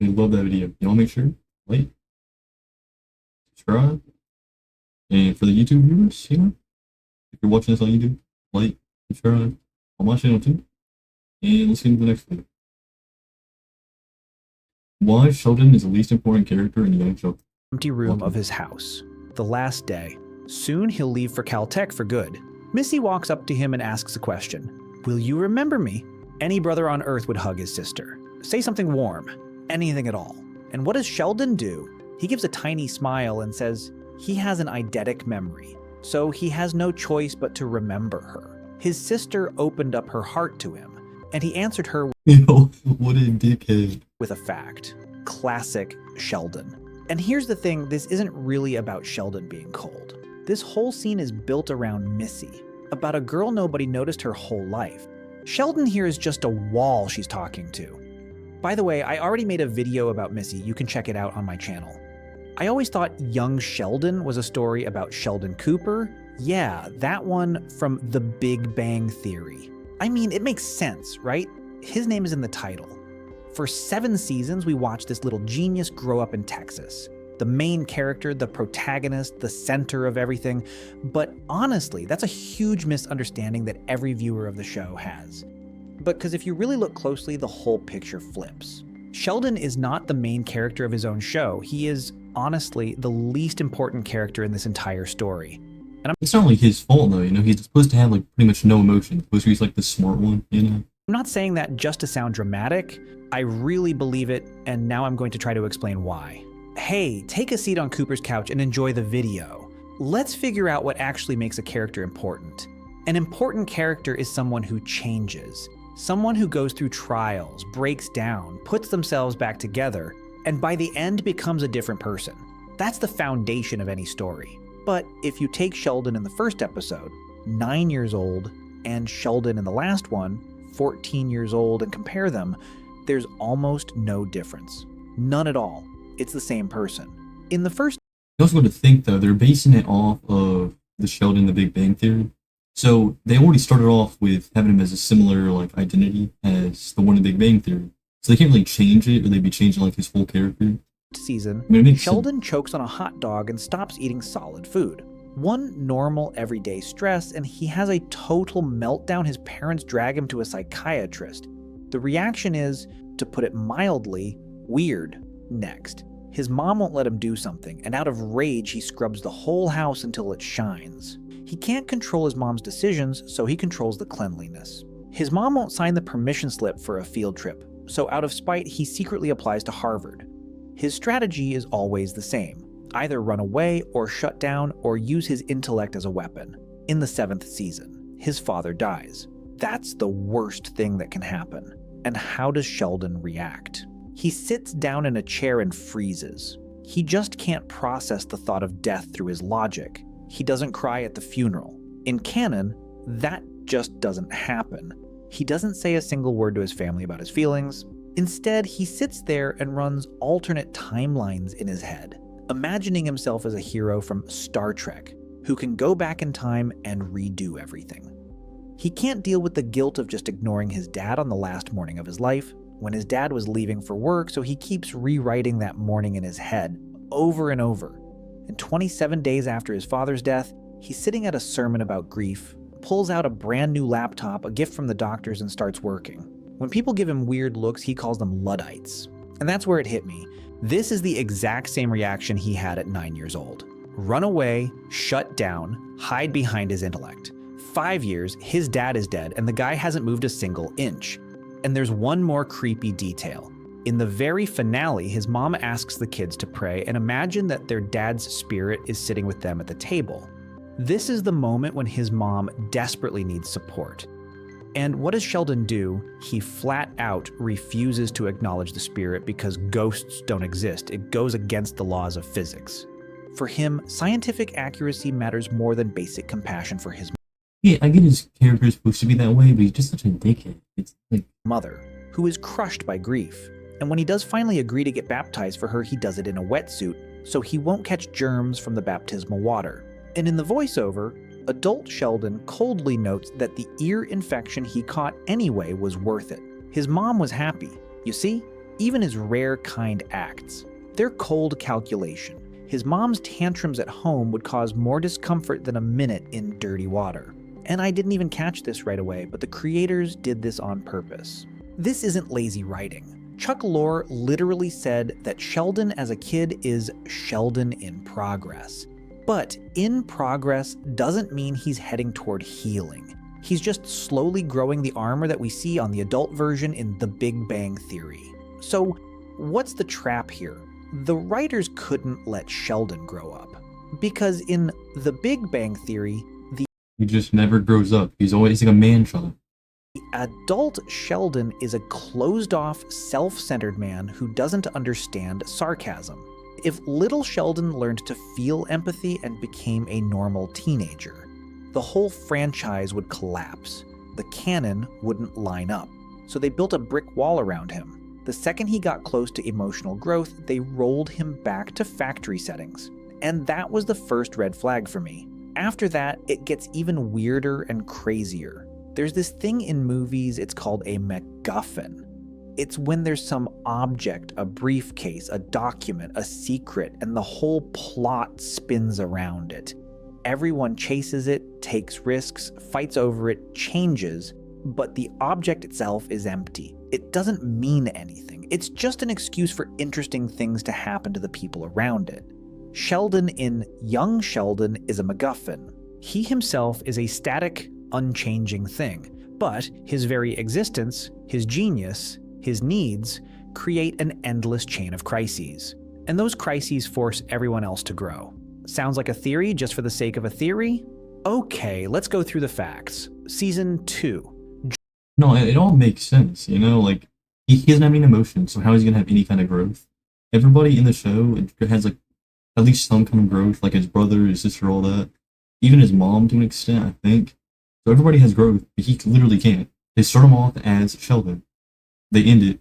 I love that video. Y'all make sure, like, subscribe, and for the YouTube viewers, you know, if you're watching this on YouTube, like, subscribe on my channel too, and let's get into the next video. Why Sheldon is the least important character in Young Sheldon. Empty room of his house. The last day. Soon he'll leave for Caltech for good. Missy walks up to him and asks a question. Will you remember me? Any brother on Earth would hug his sister. Say something warm. Anything at all. And what does Sheldon do? He gives a tiny smile and says he has an eidetic memory, so he has no choice but to remember her. His sister opened up her heart to him, and he answered her Yo, what a dickhead. with a fact. Classic Sheldon. And here's the thing, this isn't really about Sheldon being cold. This whole scene is built around Missy, about a girl nobody noticed her whole life. Sheldon here is just a wall she's talking to. By the way, I already made a video about Missy. You can check it out on my channel. I always thought Young Sheldon was a story about Sheldon Cooper. Yeah, that one from The Big Bang Theory. I mean, it makes sense, right? His name is in the title. For 7 seasons, we watched this little genius grow up in Texas. The main character, the protagonist, the center of everything. But honestly, that's a huge misunderstanding that every viewer of the show has. Because if you really look closely, the whole picture flips. Sheldon is not the main character of his own show. He is, honestly, the least important character in this entire story. And it's not like his fault though, you know, he's supposed to have like pretty much no emotion. Supposed to be like the smart one, you know? I'm not saying that just to sound dramatic. I really believe it, and now I'm going to try to explain why. Hey, take a seat on Cooper's couch and enjoy the video. Let's figure out what actually makes a character important. An important character is someone who changes. Someone who goes through trials, breaks down, puts themselves back together, and by the end becomes a different person. That's the foundation of any story. But if you take Sheldon in the first episode, 9 years old, and Sheldon in the last one, 14 years old, and compare them, there's almost no difference. None at all. It's the same person. In the first... You also got to think though, they're basing it off of the Sheldon The Big Bang Theory. So they already started off with having him as a similar like identity as the one in Big Bang Theory. So they can't really change it, or they'd be changing like his whole character. Season, I mean, Sheldon chokes on a hot dog and stops eating solid food. One normal everyday stress, and he has a total meltdown. His parents drag him to a psychiatrist. The reaction is, to put it mildly, weird. Next, his mom won't let him do something, and out of rage he scrubs the whole house until it shines. He can't control his mom's decisions, so he controls the cleanliness. His mom won't sign the permission slip for a field trip, so out of spite he secretly applies to Harvard. His strategy is always the same. Either run away or shut down or use his intellect as a weapon. In the 7th season, his father dies. That's the worst thing that can happen. And how does Sheldon react? He sits down in a chair and freezes. He just can't process the thought of death through his logic. He doesn't cry at the funeral. In canon, that just doesn't happen. He doesn't say a single word to his family about his feelings. Instead, he sits there and runs alternate timelines in his head, imagining himself as a hero from Star Trek who can go back in time and redo everything. He can't deal with the guilt of just ignoring his dad on the last morning of his life, when his dad was leaving for work, so he keeps rewriting that morning in his head over and over. And 27 days after his father's death, he's sitting at a sermon about grief, pulls out a brand new laptop, a gift from the doctors, and starts working. When people give him weird looks, he calls them Luddites. And that's where it hit me. This is the exact same reaction he had at 9 years old. Run away, shut down, hide behind his intellect. 5 years, his dad is dead, and the guy hasn't moved a single inch. And there's one more creepy detail. In the very finale, his mom asks the kids to pray and imagine that their dad's spirit is sitting with them at the table. This is the moment when his mom desperately needs support. And what does Sheldon do? He flat out refuses to acknowledge the spirit because ghosts don't exist. It goes against the laws of physics. For him, scientific accuracy matters more than basic compassion for his Yeah, I get his character is supposed to be that way, but he's just such a dickhead. It's like mother, who is crushed by grief. And when he does finally agree to get baptized for her, he does it in a wetsuit, so he won't catch germs from the baptismal water. And in the voiceover, adult Sheldon coldly notes that the ear infection he caught anyway was worth it. His mom was happy. You see, even his rare kind acts, they're cold calculation. His mom's tantrums at home would cause more discomfort than a minute in dirty water. And I didn't even catch this right away, but the creators did this on purpose. This isn't lazy writing. Chuck Lorre literally said that Sheldon as a kid is Sheldon in progress. But in progress doesn't mean he's heading toward healing. He's just slowly growing the armor that we see on the adult version in The Big Bang Theory. So what's the trap here? The writers couldn't let Sheldon grow up. Because in The Big Bang Theory, he just never grows up. He's always like a man-child. The adult Sheldon is a closed-off, self-centered man who doesn't understand sarcasm. If little Sheldon learned to feel empathy and became a normal teenager, the whole franchise would collapse. The canon wouldn't line up, so they built a brick wall around him. The second he got close to emotional growth, they rolled him back to factory settings. And that was the first red flag for me. After that, it gets even weirder and crazier. There's this thing in movies, it's called a MacGuffin. It's when there's some object, a briefcase, a document, a secret, and the whole plot spins around it. Everyone chases it, takes risks, fights over it, changes, but the object itself is empty. It doesn't mean anything. It's just an excuse for interesting things to happen to the people around it. Sheldon in Young Sheldon is a MacGuffin. He himself is a static, unchanging thing, but his very existence, his genius, his needs, create an endless chain of crises. And those crises force everyone else to grow. Sounds like a theory just for the sake of a theory? Okay, let's go through the facts. Season 2. No, it all makes sense, you know, like, he doesn't have any emotions, so how is he gonna have any kind of growth? Everybody in the show has, like, at least some kind of growth, like his brother, his sister, all that. Even his mom, to an extent, I think. So everybody has growth, but he literally can't. They start him off as Sheldon. They end it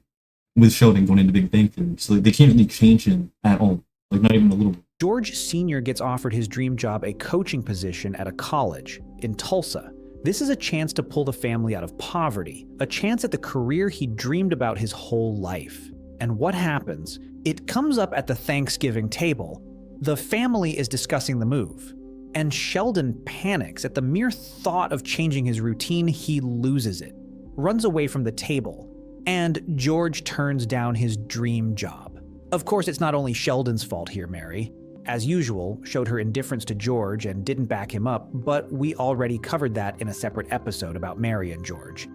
with Sheldon going into Big Bang Theory, so they can't really change him at all, like, not even a little bit. George Sr. gets offered his dream job, a coaching position at a college in Tulsa. This is a chance to pull the family out of poverty, a chance at the career he dreamed about his whole life. And what happens? It comes up at the Thanksgiving table. The family is discussing the move, and Sheldon panics at the mere thought of changing his routine. He loses it, runs away from the table, and George turns down his dream job. Of course, it's not only Sheldon's fault here, Mary. As usual, showed her indifference to George and didn't back him up, but we already covered that in a separate episode about Mary and George.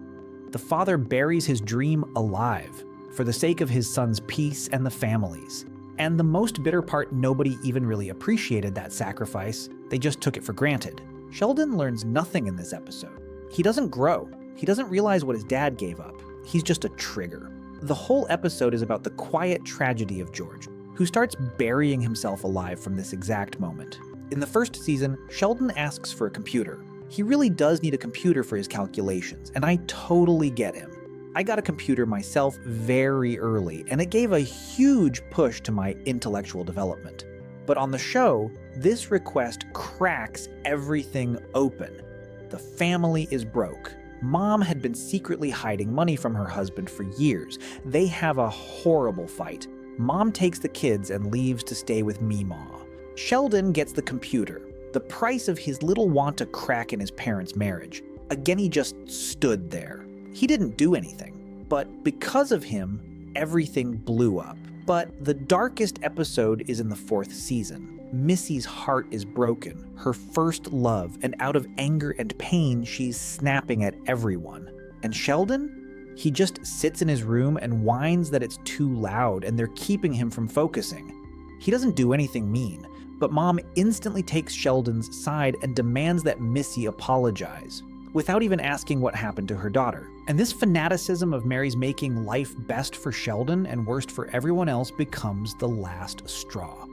The father buries his dream alive for the sake of his son's peace and the family's. And the most bitter part, nobody even really appreciated that sacrifice. They just took it for granted. Sheldon learns nothing in this episode. He doesn't grow. He doesn't realize what his dad gave up. He's just a trigger. The whole episode is about the quiet tragedy of George, who starts burying himself alive from this exact moment. In the first season, Sheldon asks for a computer. He really does need a computer for his calculations, and I totally get him. I got a computer myself very early, and it gave a huge push to my intellectual development. But on the show, this request cracks everything open. The family is broke. Mom had been secretly hiding money from her husband for years. They have a horrible fight. Mom takes the kids and leaves to stay with Meemaw. Sheldon gets the computer, the price of his little want to crack in his parents' marriage. Again, he just stood there. He didn't do anything, but because of him, everything blew up. But the darkest episode is in the 4th season. Missy's heart is broken, her first love, and out of anger and pain, she's snapping at everyone. And Sheldon? He just sits in his room and whines that it's too loud and they're keeping him from focusing. He doesn't do anything mean, but Mom instantly takes Sheldon's side and demands that Missy apologize, without even asking what happened to her daughter. And this fanaticism of Mary's making life best for Sheldon and worst for everyone else becomes the last straw.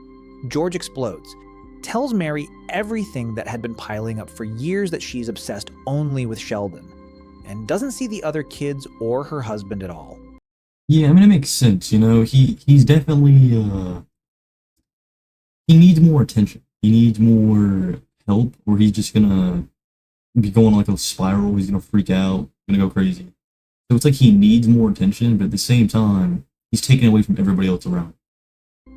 George explodes, tells Mary everything that had been piling up for years, that she's obsessed only with Sheldon, and doesn't see the other kids or her husband at all. Yeah, I mean, it makes sense, you know, he's definitely, he needs more attention. He needs more help, or he's just gonna be going like a spiral, he's gonna freak out, gonna go crazy. So it's like he needs more attention, but at the same time, he's taken away from everybody else around.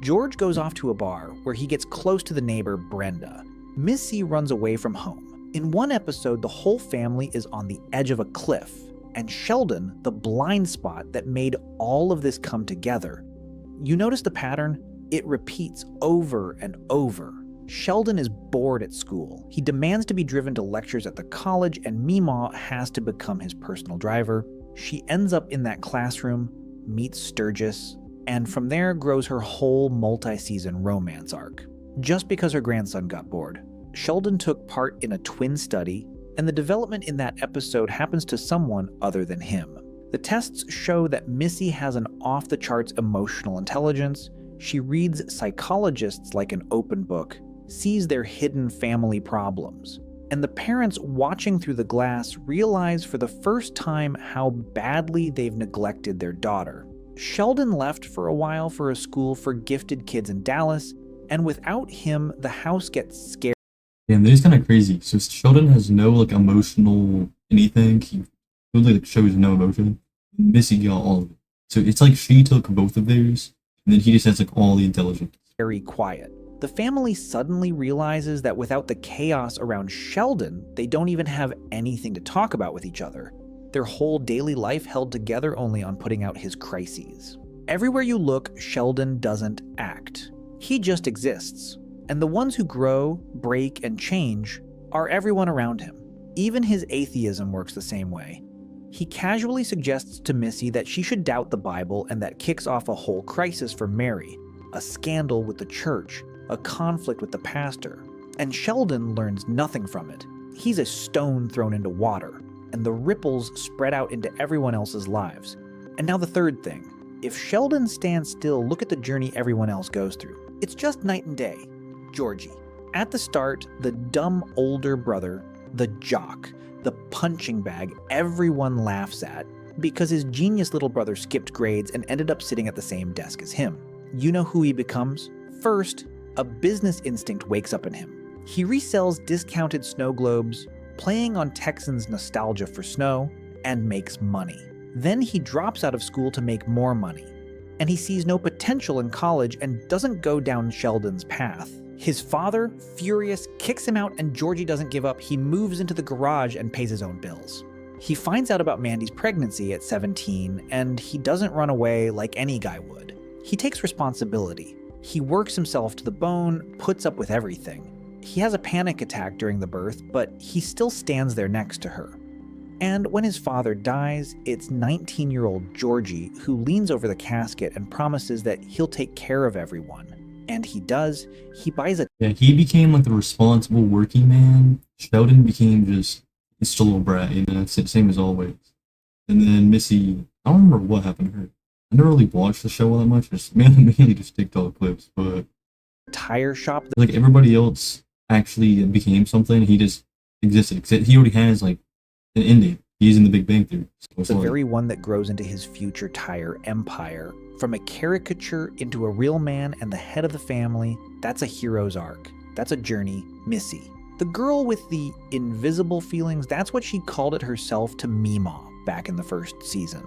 George goes off to a bar where he gets close to the neighbor, Brenda. Missy runs away from home. In one episode, the whole family is on the edge of a cliff, and Sheldon, the blind spot that made all of this come together. You notice the pattern? It repeats over and over. Sheldon is bored at school. He demands to be driven to lectures at the college, and Meemaw has to become his personal driver. She ends up in that classroom, meets Sturgis, and from there grows her whole multi-season romance arc. Just because her grandson got bored. Sheldon took part in a twin study, and the development in that episode happens to someone other than him. The tests show that Missy has an off-the-charts emotional intelligence. She reads psychologists like an open book, sees their hidden family problems, and the parents watching through the glass realize for the first time how badly they've neglected their daughter. Sheldon left for a while for a school for gifted kids in Dallas, and without him, the house gets scared. Yeah, and that is kind of crazy. So Sheldon has no like emotional anything. He really like shows no emotion. Missy got all of it. So it's like she took both of theirs, and then he just has like all the intelligence. Very quiet. The family suddenly realizes that without the chaos around Sheldon, they don't even have anything to talk about with each other. Their whole daily life held together only on putting out his crises. Everywhere you look, Sheldon doesn't act. He just exists. And the ones who grow, break, and change are everyone around him. Even his atheism works the same way. He casually suggests to Missy that she should doubt the Bible, and that kicks off a whole crisis for Mary, a scandal with the church, a conflict with the pastor. And Sheldon learns nothing from it. He's a stone thrown into water, and the ripples spread out into everyone else's lives. And now the third thing. If Sheldon stands still, look at the journey everyone else goes through. It's just night and day. Georgie. At the start, the dumb older brother, the jock, the punching bag everyone laughs at because his genius little brother skipped grades and ended up sitting at the same desk as him. You know who he becomes? First, a business instinct wakes up in him. He resells discounted snow globes, playing on Texans' nostalgia for snow, and makes money. Then he drops out of school to make more money, and he sees no potential in college and doesn't go down Sheldon's path. His father, furious, kicks him out, and Georgie doesn't give up. He moves into the garage and pays his own bills. He finds out about Mandy's pregnancy at 17, and he doesn't run away like any guy would. He takes responsibility. He works himself to the bone, puts up with everything. He has a panic attack during the birth, but he still stands there next to her. And when his father dies, it's 19-year-old Georgie who leans over the casket and promises that he'll take care of everyone. And he does. He buys a... Yeah, he became like the responsible working man. Sheldon became just a little brat, you know, same as always. And then Missy, I don't remember what happened to her. I never really watched the show all that much, just mainly just TikTok clips, but... tire shop. Like everybody else actually became something, he just existed. Except he already has like an ending. He's in the Big Bang Theory. So the very one that grows into his future tire empire. From a caricature into a real man and the head of the family, that's a hero's arc. That's a journey. Missy. The girl with the invisible feelings, that's what she called it herself to Meemaw back in the first season.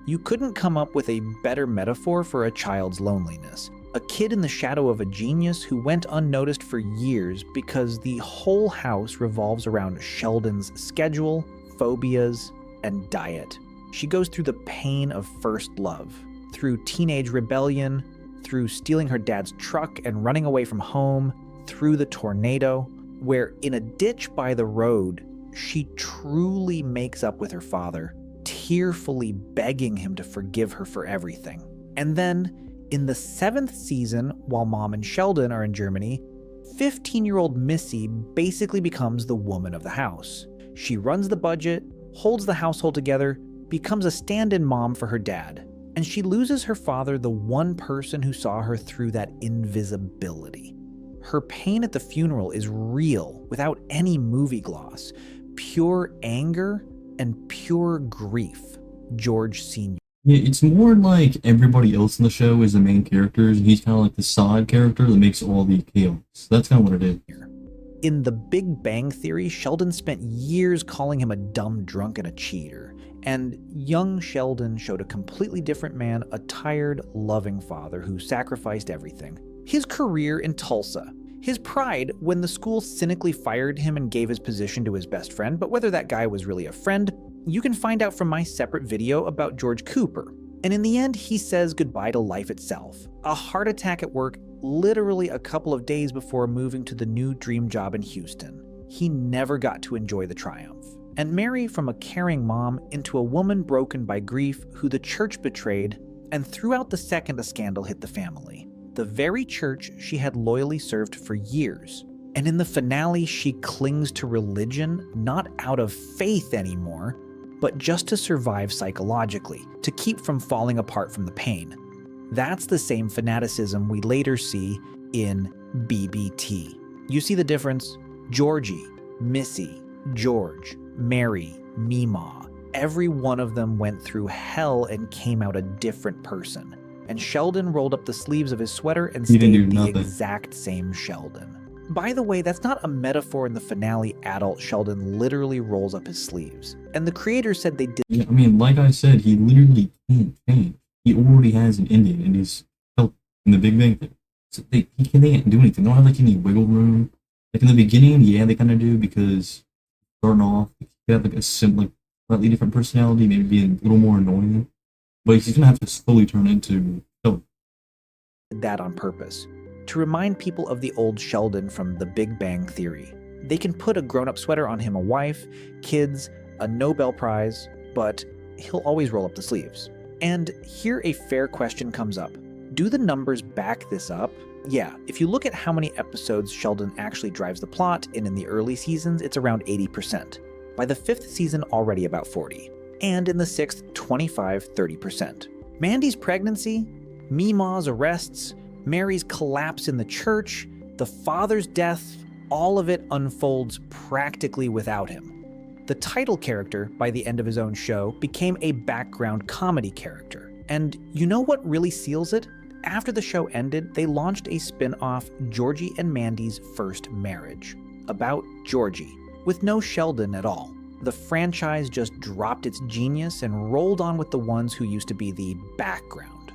You couldn't come up with a better metaphor for a child's loneliness. A kid in the shadow of a genius who went unnoticed for years because the whole house revolves around Sheldon's schedule, phobias, and diet. She goes through the pain of first love, through teenage rebellion, through stealing her dad's truck and running away from home, through the tornado, where in a ditch by the road, she truly makes up with her father, tearfully begging him to forgive her for everything. And then, in the 7th season, while Mom and Sheldon are in Germany, 15-year-old Missy basically becomes the woman of the house. She runs the budget, holds the household together, becomes a stand-in mom for her dad, and she loses her father, the one person who saw her through that invisibility. Her pain at the funeral is real, without any movie gloss, pure anger and pure grief. George Sr. Yeah, it's more like everybody else in the show is the main characters, and he's kind of like the side character that makes all the chaos. That's kind of what it is. In The Big Bang Theory, Sheldon spent years calling him a dumb drunk and a cheater. And young Sheldon showed a completely different man, a tired, loving father who sacrificed everything. His career in Tulsa. His pride when the school cynically fired him and gave his position to his best friend, but whether that guy was really a friend, you can find out from my separate video about George Cooper. And in the end, he says goodbye to life itself. A heart attack at work literally a couple of days before moving to the new dream job in Houston. He never got to enjoy the triumph. And Mary, from a caring mom into a woman broken by grief who the church betrayed, and throughout the second a scandal hit the family. The very church she had loyally served for years. And in the finale, she clings to religion, not out of faith anymore, but just to survive psychologically, to keep from falling apart from the pain. That's the same fanaticism we later see in BBT. You see the difference? Georgie, Missy, George, Mary, Meemaw. every one of them went through hell and came out a different person. And Sheldon rolled up the sleeves of his sweater and He didn't do stayed the nothing. exact same Sheldon. By the way, that's not a metaphor. In the finale, adult Sheldon literally rolls up his sleeves. And the creators said they did. Yeah, I mean, like I said, he literally can't change. He already has an ending, and he's helped in the Big Bang Thing. So they can't do anything. They don't have like any wiggle room. Like in the beginning, yeah, they kind of do, because starting off, he had like a slightly different personality, maybe being a little more annoying. But he's gonna have to slowly turn into Sheldon. That on purpose, to remind people of the old Sheldon from The Big Bang Theory. They can put a grown-up sweater on him, a wife, kids, a Nobel Prize, but he'll always roll up the sleeves. And here a fair question comes up. Do the numbers back this up? Yeah, if you look at how many episodes Sheldon actually drives the plot, and in the early seasons, it's around 80%. By the 5th season, already about 40. And in the 6th, 25-30%. Mandy's pregnancy, Meemaw's arrests, Mary's collapse in the church, the father's death, all of it unfolds practically without him. The title character, by the end of his own show, became a background comedy character. And you know what really seals it? After the show ended, they launched a spin-off, Georgie and Mandy's First Marriage, about Georgie, with no Sheldon at all. The franchise just dropped its genius and rolled on with the ones who used to be the background.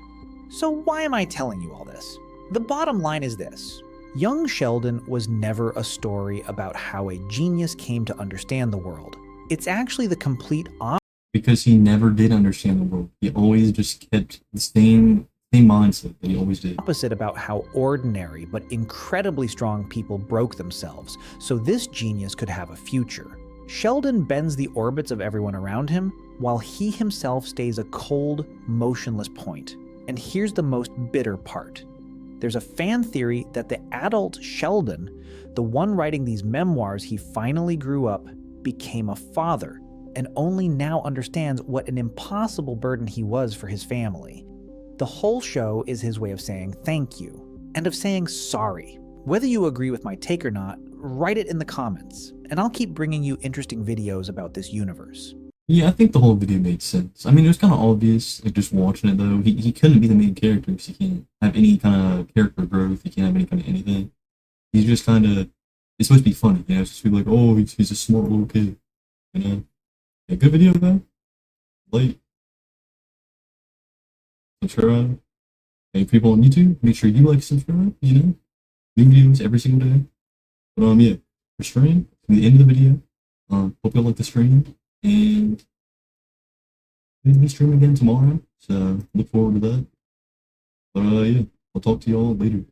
So why am I telling you all this? The bottom line is this. Young Sheldon was never a story about how a genius came to understand the world. It's actually the complete opposite. Because he never did understand the world. He always just kept the same mindset that he always did. Opposite about how ordinary but incredibly strong people broke themselves, so this genius could have a future. Sheldon bends the orbits of everyone around him, while he himself stays a cold, motionless point. And here's the most bitter part. There's a fan theory that the adult Sheldon, the one writing these memoirs he finally grew up, became a father, and only now understands what an impossible burden he was for his family. The whole show is his way of saying thank you, and of saying sorry. Whether you agree with my take or not, write it in the comments, and I'll keep bringing you interesting videos about this universe. Yeah, I think the whole video made sense. I mean, it was kind of obvious, like, just watching it, though. He couldn't be the main character, because he can't have any kind of character growth. He can't have any kind of anything. He's just kind of... It's supposed to be funny, you know? It's supposed to be like, oh, he's a smart little kid, you know? Yeah, good video, though. Like, subscribe. Hey, people on YouTube, make sure you like, subscribe, you know? New videos every single day. But, yeah, for stream, to the end of the video. Hope you like the stream. And we stream again tomorrow, so look forward to that. But yeah, I'll talk to y'all later.